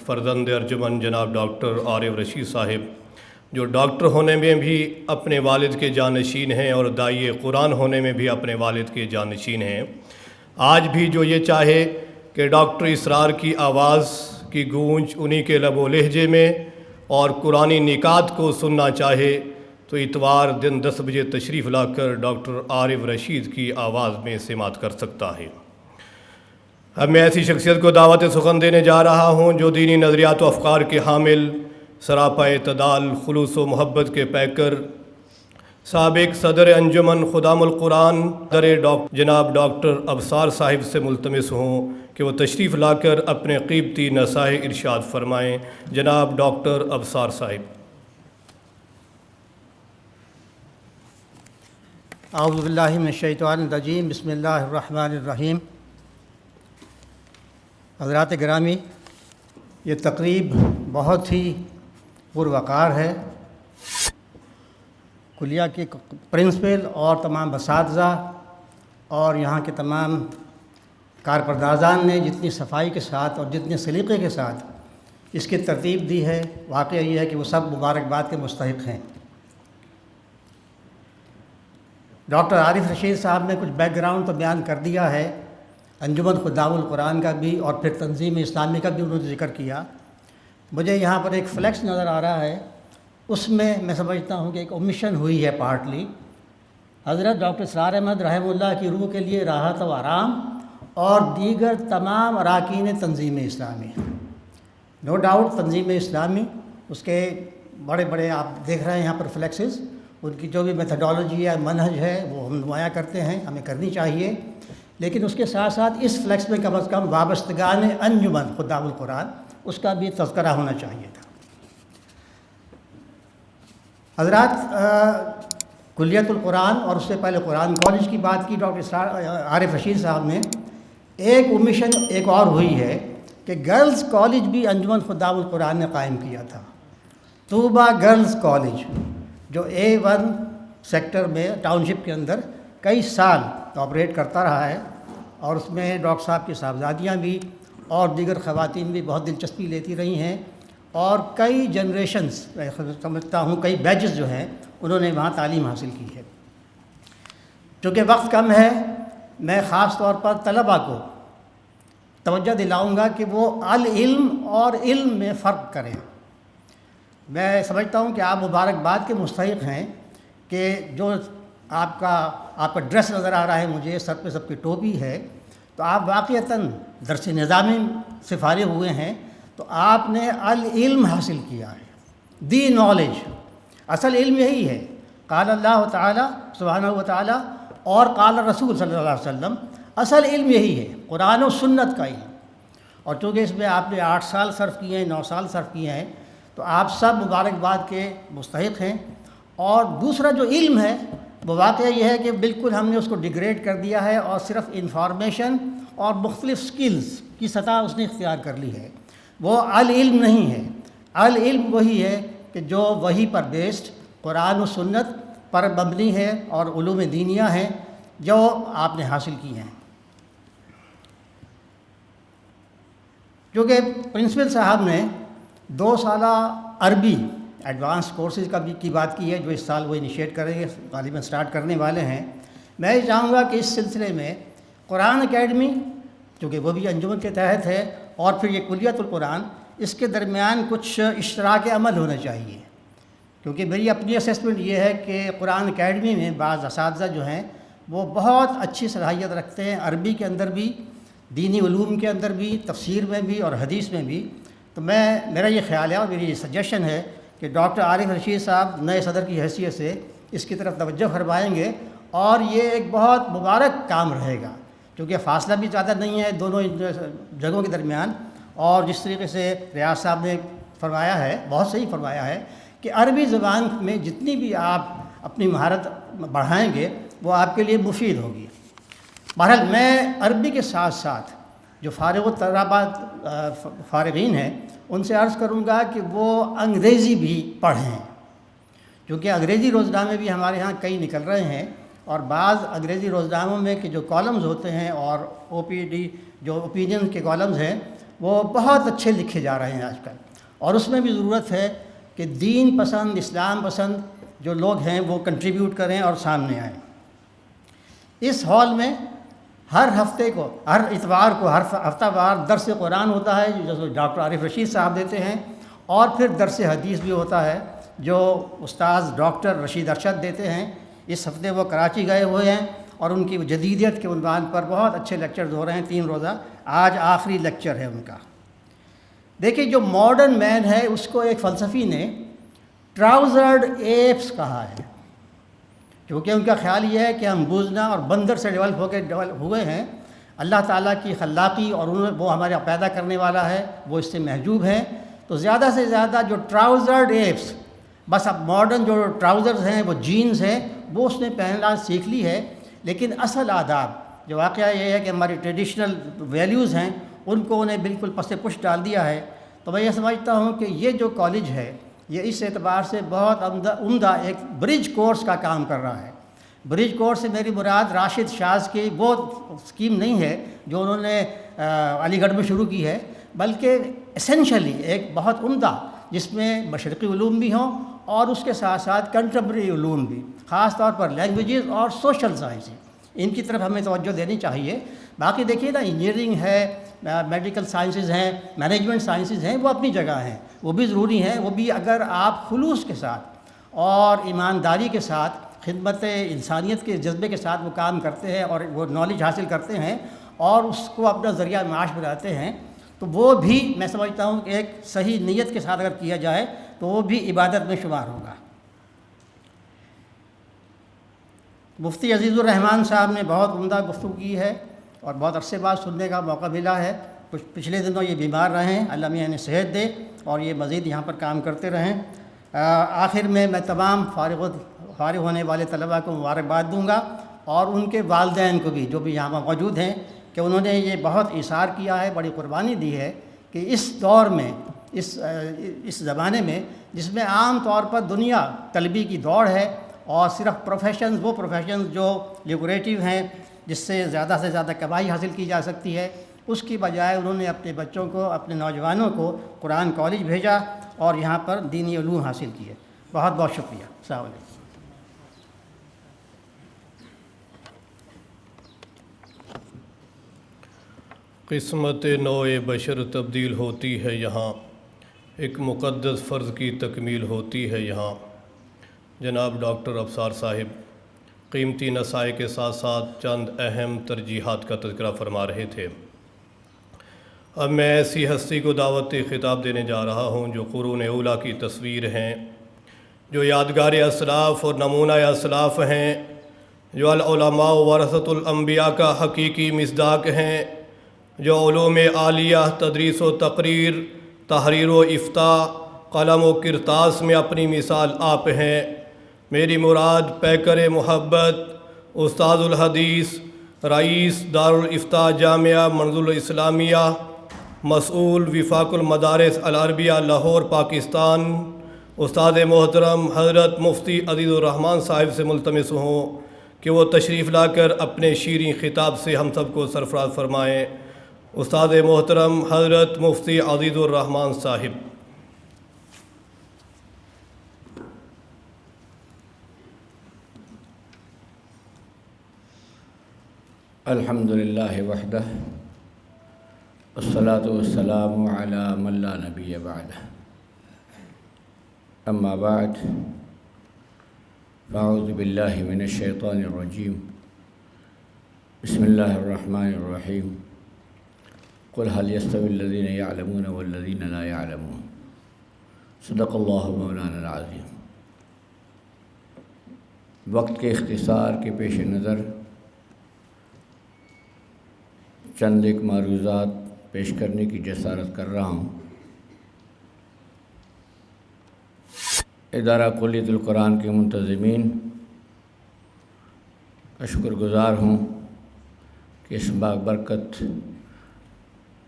فرزند ارجمن جناب ڈاکٹر عارف رشید صاحب، جو ڈاکٹر ہونے میں بھی اپنے والد کے جانشین ہیں اور داعی قرآن ہونے میں بھی اپنے والد کے جانشین ہیں۔ آج بھی جو یہ چاہے کہ ڈاکٹر اسرار کی آواز کی گونج انہی کے لب و لہجے میں اور قرآنی نکات کو سننا چاہے تو اتوار دن 10 بجے تشریف لا کر ڈاکٹر عارف رشید کی آواز میں سماعت کر سکتا ہے۔ اب میں ایسی شخصیت کو دعوت سخن دینے جا رہا ہوں جو دینی نظریات و افکار کے حامل، سراپا اعتدال، خلوص و محبت کے پیکر، سابق صدر انجمن خدام القرآن جناب ڈاکٹر ابصار صاحب سے ملتمس ہوں کہ وہ تشریف لا کر اپنے قیمتی نصائح ارشاد فرمائیں۔ جناب ڈاکٹر ابصار صاحب۔ اعوذ باللہ من الشیطان الرجیم، بسم اللہ الرحمن الرحیم۔ حضرات گرامی، یہ تقریب بہت ہی پروقار ہے۔ کلیہ کے پرنسپل اور تمام اساتذہ اور یہاں کے تمام کارپردازان نے جتنی صفائی کے ساتھ اور جتنے سلیقے کے ساتھ اس کی ترتیب دی ہے، واقعہ یہ ہے کہ وہ سب مبارکباد کے مستحق ہیں۔ ڈاکٹر عارف رشید صاحب نے کچھ بیک گراؤنڈ تو بیان کر دیا ہے، انجمن خدام القرآن کا بھی اور پھر تنظیم اسلامی کا بھی انہوں نے ذکر کیا۔ مجھے یہاں پر ایک فلیکس نظر آ رہا ہے، اس میں سمجھتا ہوں کہ ایک اومیشن ہوئی ہے پارٹلی۔ حضرت ڈاکٹر اسرار احمد رحمہ اللہ کی روح کے لیے راحت و آرام اور دیگر تمام اراکین تنظیم اسلامی۔ نو ڈاؤٹ تنظیم اسلامی، اس کے بڑے بڑے آپ دیکھ رہے ہیں یہاں پر فلیکسز، ان کی جو بھی میتھڈالوجی ہے، منہج ہے، وہ ہم نمایاں کرتے ہیں، ہمیں کرنی چاہیے، لیکن اس کے ساتھ ساتھ اس فلیکس میں کم از کم وابستگان انجمن خدام القرآن اس کا بھی تذکرہ ہونا چاہیے تھا۔ حضرات، کلیت القرآن اور اس سے پہلے قرآن کالج کی بات کی ڈاکٹر عارف رشید صاحب نے۔ ایک اومیشن ایک اور ہوئی ہے کہ گرلز کالج بھی انجمن خدام القرآن نے قائم کیا تھا، طوبہ گرلز کالج، جو A1 سیکٹر میں ٹاؤن شپ کے اندر کئی سال آپریٹ کرتا رہا ہے، اور اس میں ڈاکٹر صاحب کی صاحبزادیاں بھی اور دیگر خواتین بھی بہت دلچسپی لیتی رہی ہیں، اور کئی جنریشنز، میں سمجھتا ہوں کئی بیچز جو ہیں انہوں نے وہاں تعلیم حاصل کی ہے۔ چونکہ وقت کم ہے، میں خاص طور پر طلباء کو توجہ دلاؤں گا کہ وہ العلم اور علم میں فرق کریں۔ میں سمجھتا ہوں کہ آپ مبارکباد کے مستحق ہیں کہ جو آپ کا ڈریس نظر آ رہا ہے، مجھے سر پہ سب کی ٹوپی ہے، تو آپ واقعتاً درس نظامی سے فارغ ہوئے ہیں، تو آپ نے العلم حاصل کیا ہے، دی نالج۔ اصل علم یہی ہے، قال اللہ تعالی سبحانہ و تعالی اور قال رسول صلی اللہ علیہ وسلم، اصل علم یہی ہے، قرآن و سنت کا علم۔ اور چونکہ اس میں آپ نے 8 سال صرف کیے ہیں، 9 سال صرف کیے ہیں، تو آپ سب مبارکباد کے مستحق ہیں۔ اور دوسرا جو علم ہے وہ واقعہ یہ ہے کہ بالکل ہم نے اس کو ڈیگریڈ کر دیا ہے، اور صرف انفارمیشن اور مختلف سکلز کی سطح اس نے اختیار کر لی ہے۔ وہ العلم نہیں ہے، العلم وہی ہے کہ جو وحی پر بیسڈ قرآن و سنت پر مبنی ہے اور علوم دینیہ ہیں جو آپ نے حاصل کی ہیں۔ کیونکہ پرنسپل صاحب نے 2 سالہ عربی ایڈوانس کورسز کی بات کی ہے، جو اس سال وہ انیشیٹ کریں گے، غالباً سٹارٹ کرنے والے ہیں۔ میں یہ چاہوں گا کہ اس سلسلے میں قرآن اکیڈمی، چونکہ وہ بھی انجمن کے تحت ہے، اور پھر یہ کلیت القرآن، اس کے درمیان کچھ اشتراک عمل ہونا چاہیے۔ کیونکہ میری اپنی اسیسمنٹ یہ ہے کہ قرآن اکیڈمی میں بعض اساتذہ جو ہیں وہ بہت اچھی صلاحیت رکھتے ہیں، عربی کے اندر بھی، دینی علوم کے اندر بھی، تفسیر میں بھی اور حدیث میں بھی۔ تو میرا یہ خیال ہے اور میری یہ سجیشن ہے کہ ڈاکٹر عارف رشید صاحب نئے صدر کی حیثیت سے اس کی طرف توجہ فرمائیں گے، اور یہ ایک بہت مبارک کام رہے گا، کیونکہ فاصلہ بھی زیادہ نہیں ہے دونوں جگہوں کے درمیان۔ اور جس طریقے سے ریاض صاحب نے فرمایا ہے، بہت صحیح فرمایا ہے کہ عربی زبان میں جتنی بھی آپ اپنی مہارت بڑھائیں گے وہ آپ کے لیے مفید ہوگی۔ بہرحال میں عربی کے ساتھ ساتھ جو فارغ التدریبات فارغین ہیں ان سے عرض کروں گا کہ وہ انگریزی بھی پڑھیں، کیونکہ انگریزی روزنامے بھی ہمارے ہاں کئی نکل رہے ہیں، اور بعض انگریزی روزناموں میں کہ جو کالمز ہوتے ہیں اور OPD جو اوپینین کے کالمز ہیں وہ بہت اچھے لکھے جا رہے ہیں آج کل، اور اس میں بھی ضرورت ہے کہ دین پسند، اسلام پسند جو لوگ ہیں وہ کنٹریبیوٹ کریں اور سامنے آئیں۔ اس ہال میں ہر ہفتے کو، ہر اتوار کو، ہر ہفتہ وار درس قرآن ہوتا ہے جو ڈاکٹر عارف رشید صاحب دیتے ہیں، اور پھر درس حدیث بھی ہوتا ہے جو استاذ ڈاکٹر رشید ارشد دیتے ہیں۔ اس ہفتے وہ کراچی گئے ہوئے ہیں اور ان کی جدیدیت کے عنوان پر بہت اچھے لیکچرز ہو رہے ہیں، 3 روزہ، آج آخری لیکچر ہے ان کا۔ دیکھیے جو ماڈرن مین ہے اس کو ایک فلسفی نے ٹراؤزرڈ ایپس کہا ہے۔ کیونکہ ان کا خیال یہ ہے کہ ہم بوزنا اور بندر سے ڈیولپ ہوئے ہیں. اللہ تعالیٰ کی خلاقی اور وہ ہمارے پیدا کرنے والا ہے، وہ اس سے محجوب ہیں. تو زیادہ سے زیادہ جو ٹراؤزرڈ ایپس، بس اب ماڈرن جو ٹراؤزرز ہیں وہ جینز ہیں، وہ اس نے پہننا سیکھ لی ہے. لیکن اصل آداب جو واقعہ یہ ہے کہ ہماری ٹریڈیشنل ویلیوز ہیں ان کو انہیں بالکل پس پش ڈال دیا ہے. تو میں یہ سمجھتا ہوں کہ یہ جو کالج ہے یہ اس اعتبار سے بہت عمدہ ایک برج کورس کا کام کر رہا ہے. برج کورس سے میری مراد راشد شاز کی وہ اسکیم نہیں ہے جو انہوں نے علی گڑھ میں شروع کی ہے، بلکہ اسینشلی ایک بہت عمدہ جس میں مشرقی علوم بھی ہوں اور اس کے ساتھ ساتھ کنٹمپریری علوم بھی، خاص طور پر لینگویجز اور سوشل سائنس، ان کی طرف ہمیں توجہ دینی چاہیے. باقی دیکھیے نا، انجینئرنگ ہے، میڈیکل سائنسز ہیں، مینجمنٹ سائنسز ہیں، وہ اپنی جگہ ہیں، وہ بھی ضروری ہیں. وہ بھی اگر آپ خلوص کے ساتھ اور ایمانداری کے ساتھ خدمت انسانیت کے جذبے کے ساتھ وہ کام کرتے ہیں اور وہ نالج حاصل کرتے ہیں اور اس کو اپنا ذریعہ معاش بناتے ہیں، تو وہ بھی میں سمجھتا ہوں کہ ایک صحیح نیت کے ساتھ اگر کیا جائے تو وہ بھی عبادت میں شمار ہوگا. مفتی عزیز الرحمان صاحب نے بہت عمدہ گفتگو کی ہے اور بہت عرصے بعد سننے کا موقع ملا ہے. کچھ پچھلے دنوں یہ بیمار رہے ہیں، اللہ میاں انہیں صحت دے اور یہ مزید یہاں پر کام کرتے رہیں. آخر میں تمام فارغ ہونے والے طلباء کو مبارکباد دوں گا اور ان کے والدین کو بھی جو بھی یہاں پر موجود ہیں کہ انہوں نے یہ بہت ایثار کیا ہے، بڑی قربانی دی ہے کہ اس دور میں، اس زمانے میں جس میں عام طور پر دنیا طلبی کی دوڑ ہے اور صرف وہ پروفیشنز جو لیبریٹیو ہیں جس سے زیادہ کمائی حاصل کی جا سکتی ہے، اس کی بجائے انہوں نے اپنے بچوں کو، اپنے نوجوانوں کو قرآن کالج بھیجا اور یہاں پر دینی علوم حاصل کیے. بہت بہت شکریہ. السلام علیکم. قسمت نوع بشر تبدیل ہوتی ہے یہاں، ایک مقدس فرض کی تکمیل ہوتی ہے یہاں. جناب ڈاکٹر افسار صاحب قیمتی نصائح کے ساتھ ساتھ چند اہم ترجیحات کا تذکرہ فرما رہے تھے. اب میں ایسی ہستی کو دعوت خطاب دینے جا رہا ہوں جو قرون اولیٰ کی تصویر ہیں، جو یادگار اسلاف اور نمونہ اسلاف ہیں، جو العلماء ورثۃ الانبیاء کا حقیقی مصداق ہیں، جو علوم عالیہ، تدریس و تقریر، تحریر و افتاء، قلم و کرتاس میں اپنی مثال آپ ہیں. میری مراد پیکر محبت، استاد الحدیث، رئیس دارالافتاء جامعہ منظور الاسلامیہ، مسئول وفاق المدارس العربیہ لاہور پاکستان، استاد محترم حضرت مفتی عزیز الرحمان صاحب سے ملتمس ہوں کہ وہ تشریف لا کر اپنے شیریں خطاب سے ہم سب کو سرفراز فرمائیں. استاد محترم حضرت مفتی عزیز الرحمان صاحب. الحمد للہ وحدہ والصلاة والسلام علی من لا نبی بعدہ. اما بعد فاعوذ باللہ من الشیطان الرجیم. بسم اللہ الرحمن الرحیم. قل هل يستوي الذين يعلمون والذين لا يعلمون. صدق اللہ مولانا العظیم. وقت کے اختصار کے پیش نظر چند ایک معروضات پیش کرنے کی جسارت کر رہا ہوں. ادارہ کلیت القرآن کے منتظمین کا شکر گزار ہوں کہ اس برکت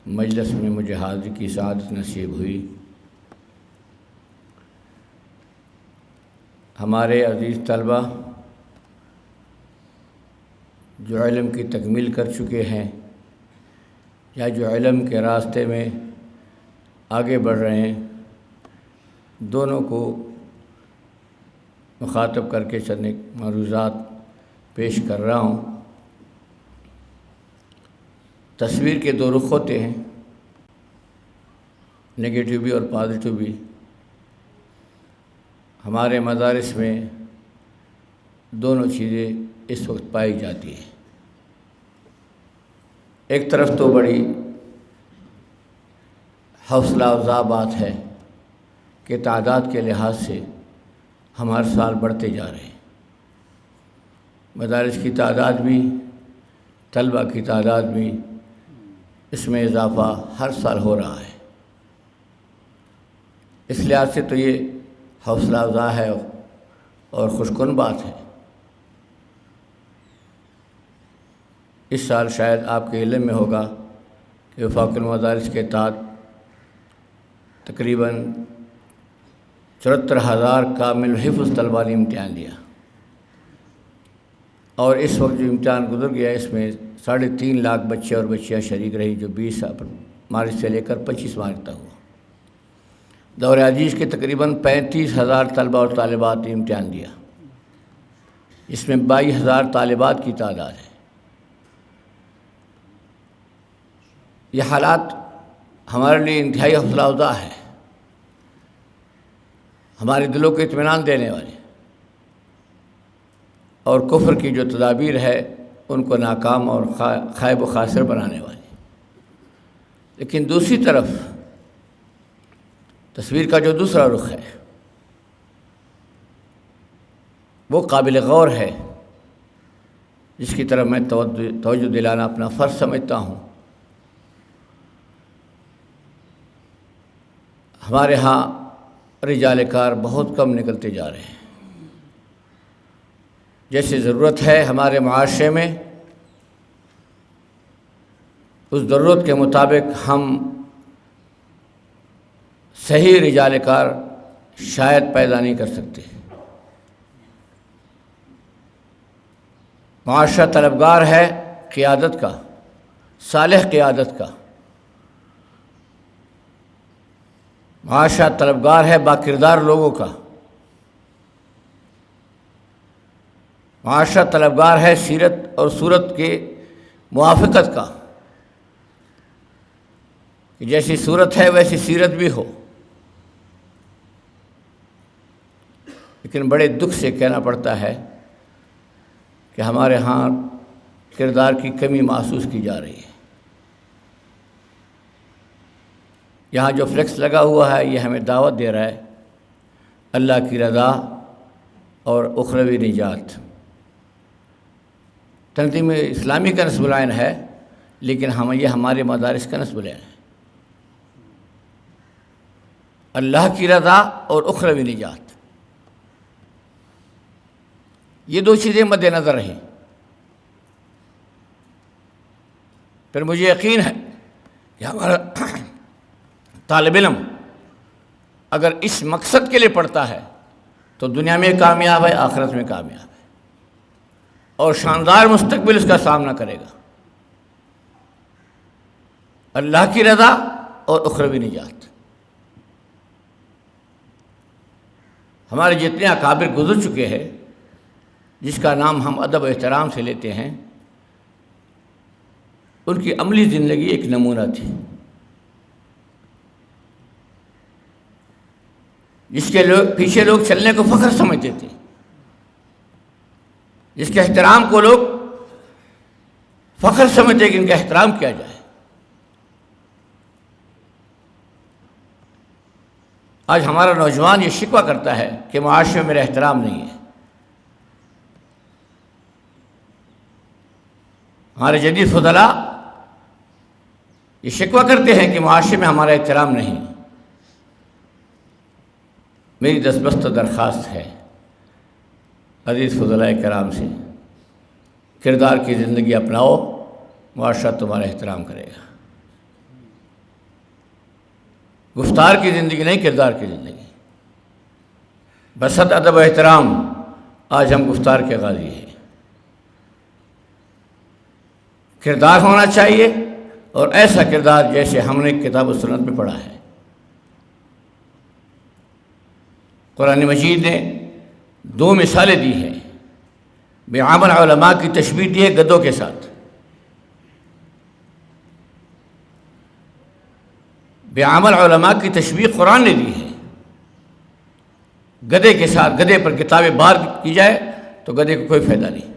مجلس میں مجھے حاضری کی سعادت نصیب ہوئی. ہمارے عزیز طلبہ جو علم کی تکمیل کر چکے ہیں یا جو علم کے راستے میں آگے بڑھ رہے ہیں، دونوں کو مخاطب کر کے چند ایک معروضات پیش کر رہا ہوں. تصویر کے دو رخ ہوتے ہیں، نگیٹو بھی اور پازیٹو بھی. ہمارے مدارس میں دونوں چیزیں اس وقت پائی جاتی ہیں. ایک طرف تو بڑی حوصلہ افزا بات ہے کہ تعداد کے لحاظ سے ہم ہر سال بڑھتے جا رہے ہیں. مدارس کی تعداد بھی، طلبہ کی تعداد بھی، اس میں اضافہ ہر سال ہو رہا ہے۔ اس لحاظ سے تو یہ حوصلہ افزا ہے اور خوش کن بات ہے۔ اس سال شاید آپ کے علم میں ہوگا کہ وفاق المدارس کے تحت تقریباً 74,000 کامل حفظ طلباء نے امتحان دیا، اور اس وقت جو امتحان گزر گیا اس میں 3.5 لاکھ بچے اور بچیاں شریک رہی، جو 20 مارچ سے لے کر 25 مارچ تک ہوا۔ دور عزیز کے تقریباً 35,000 طلباء اور طالبات نے امتحان دیا، اس میں 22,000 طالبات کی تعداد ہے۔ یہ حالات ہمارے لیے انتہائی حوصلہ افزا ہے، ہمارے دلوں کو اطمینان دینے والے، اور کفر کی جو تدابیر ہے ان کو ناکام اور خائب و خاسر بنانے والی۔ لیکن دوسری طرف تصویر کا جو دوسرا رخ ہے وہ قابل غور ہے، جس کی طرف میں توجہ دلانا اپنا فرض سمجھتا ہوں۔ ہمارے ہاں رجال کار بہت کم نکلتے جا رہے ہیں۔ جیسے ضرورت ہے ہمارے معاشرے میں، اس ضرورت کے مطابق ہم صحیح رجال کار شاید پیدا نہیں کر سکتے۔ معاشرہ طلبگار ہے قیادت کا، صالح قیادت کا۔ معاشرہ طلبگار ہے باکردار لوگوں کا۔ معاشرہ طلبگار ہے سیرت اور صورت کے موافقت کا، کہ جیسی صورت ہے ویسی سیرت بھی ہو۔ لیکن بڑے دکھ سے کہنا پڑتا ہے کہ ہمارے ہاں کردار کی کمی محسوس کی جا رہی ہے۔ یہاں جو فلیکس لگا ہوا ہے یہ ہمیں دعوت دے رہا ہے اللہ کی رضا اور اخروی نجات۔ تنظیم اسلامی کا نصب العین ہے، لیکن یہ ہمارے مدارس کا نصب العین ہے۔ اللہ کی رضا اور اخروی نجات، یہ دو چیزیں مد نظر رہیں۔ پھر مجھے یقین ہے کہ ہمارا طالب علم اگر اس مقصد کے لیے پڑھتا ہے تو دنیا میں کامیاب ہے، آخرت میں کامیاب ہے، اور شاندار مستقبل اس کا سامنا کرے گا۔ اللہ کی رضا اور اخروی نجات۔ ہمارے جتنے اکابر گزر چکے ہیں، جس کا نام ہم ادب و احترام سے لیتے ہیں، ان کی عملی زندگی ایک نمونہ تھی، جس کے پیچھے لوگ چلنے کو فخر سمجھتے تھے، جس کے احترام کو لوگ فخر سمجھتے کہ ان کا احترام کیا جائے۔ آج ہمارا نوجوان یہ شکوہ کرتا ہے کہ معاشرے میں میرا احترام نہیں ہے۔ ہمارے جدید فضلاء یہ شکوہ کرتے ہیں کہ معاشرے میں ہمارا احترام نہیں۔ میری دستبستہ درخواست ہے عزیز فضلاء کرام سے، کردار کی زندگی اپناؤ، معاشرہ تمہارا احترام کرے گا۔ گفتار کی زندگی نہیں، کردار کی زندگی۔ بسط ادب و احترام، آج ہم گفتار کے غازی ہیں۔ کردار ہونا چاہیے، اور ایسا کردار جیسے ہم نے کتاب و سنت میں پڑھا ہے۔ قرآن مجید نے 2 مثالیں دی ہیں۔ بعمل علماء کی تشبیہ دی ہے گدوں کے ساتھ۔ بعمل علماء کی تشبیہ قرآن نے دی ہے گدے کے ساتھ۔ گدے پر کتابیں بار کی جائے تو گدے کو کوئی فائدہ نہیں۔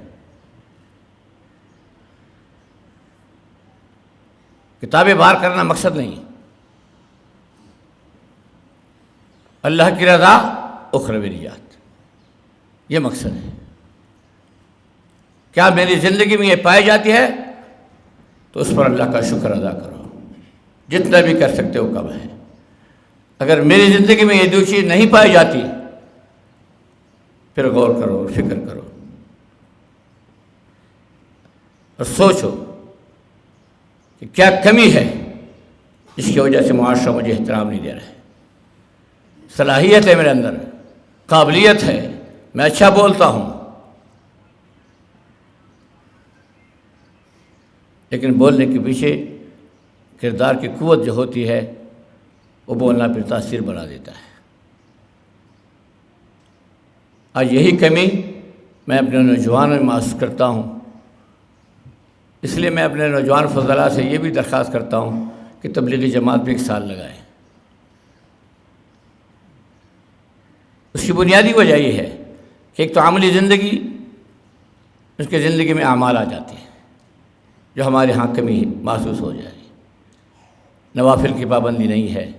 کتابیں بار کرنا مقصد نہیں، اللہ کی رضا اخروی نجات، یہ مقصد ہے۔ کیا میری زندگی میں یہ پائی جاتی ہے تو اس پر اللہ کا شکر ادا کرو، جتنا بھی کر سکتے ہو کم ہے۔ اگر میری زندگی میں یہ دو چیز نہیں پائی جاتی پھر غور کرو اور فکر کرو اور سوچو کہ کیا کمی ہے جس کی وجہ سے معاشرہ مجھے احترام نہیں دے رہا ہے۔ صلاحیت ہے میرے اندر، قابلیت ہے، میں اچھا بولتا ہوں، لیکن بولنے کے پیچھے کردار کی قوت جو ہوتی ہے وہ بولنا پھر تاثیر بنا دیتا ہے۔ آج یہی کمی میں اپنے نوجوانوں میں محسوس کرتا ہوں، اس لیے میں اپنے نوجوان فضلاء سے یہ بھی درخواست کرتا ہوں کہ تبلیغی جماعت میں 1 سال لگائیں۔ اس کی بنیادی وجہ یہ ہے کہ ایک تو عملی زندگی، اس کی زندگی میں اعمال آ جاتے ہیں جو ہمارے ہاں کمی محسوس ہو جائے۔ نوافل کی پابندی نہیں ہے،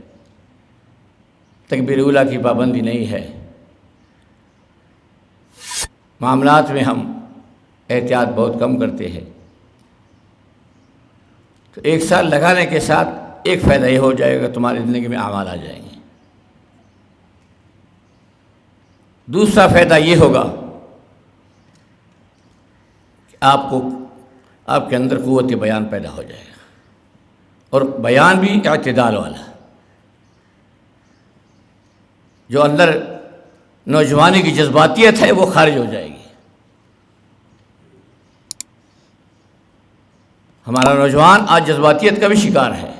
تکبیر اولیٰ کی پابندی نہیں ہے، معاملات میں ہم احتیاط بہت کم کرتے ہیں۔ تو 1 سال لگانے کے ساتھ ایک فائدہ یہ ہو جائے گا، تمہاری زندگی میں اعمال آ جائیں گے۔ دوسرا فائدہ یہ ہوگا کہ آپ کے اندر قوت بیان پیدا ہو جائے گا، اور بیان بھی اعتدال والا، جو اندر نوجوانی کی جذباتیت ہے وہ خارج ہو جائے گی۔ ہمارا نوجوان آج جذباتیت کا بھی شکار ہے،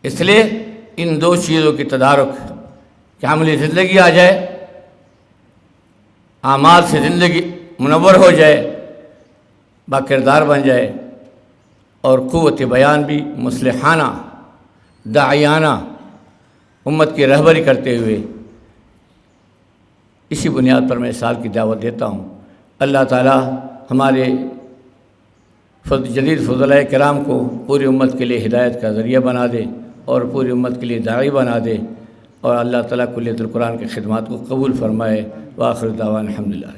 اس لیے ان 2 چیزوں کی تدارک کہ عملی زندگی آ جائے، اعمال سے زندگی منور ہو جائے، باکردار بن جائے، اور قوت بیان بھی مصلحانہ داعیانہ امت کی رہبری کرتے ہوئے، اسی بنیاد پر میں اس سال کی دعوت دیتا ہوں۔ اللہ تعالیٰ ہمارے جدید فضلاء کرام کو پوری امت کے لیے ہدایت کا ذریعہ بنا دے اور پوری امت کے لیے داعی بنا دے، اور اللہ تعالیٰ کلیت القرآن کی خدمات کو قبول فرمائے۔ وآخر دعوانا الحمدللہ۔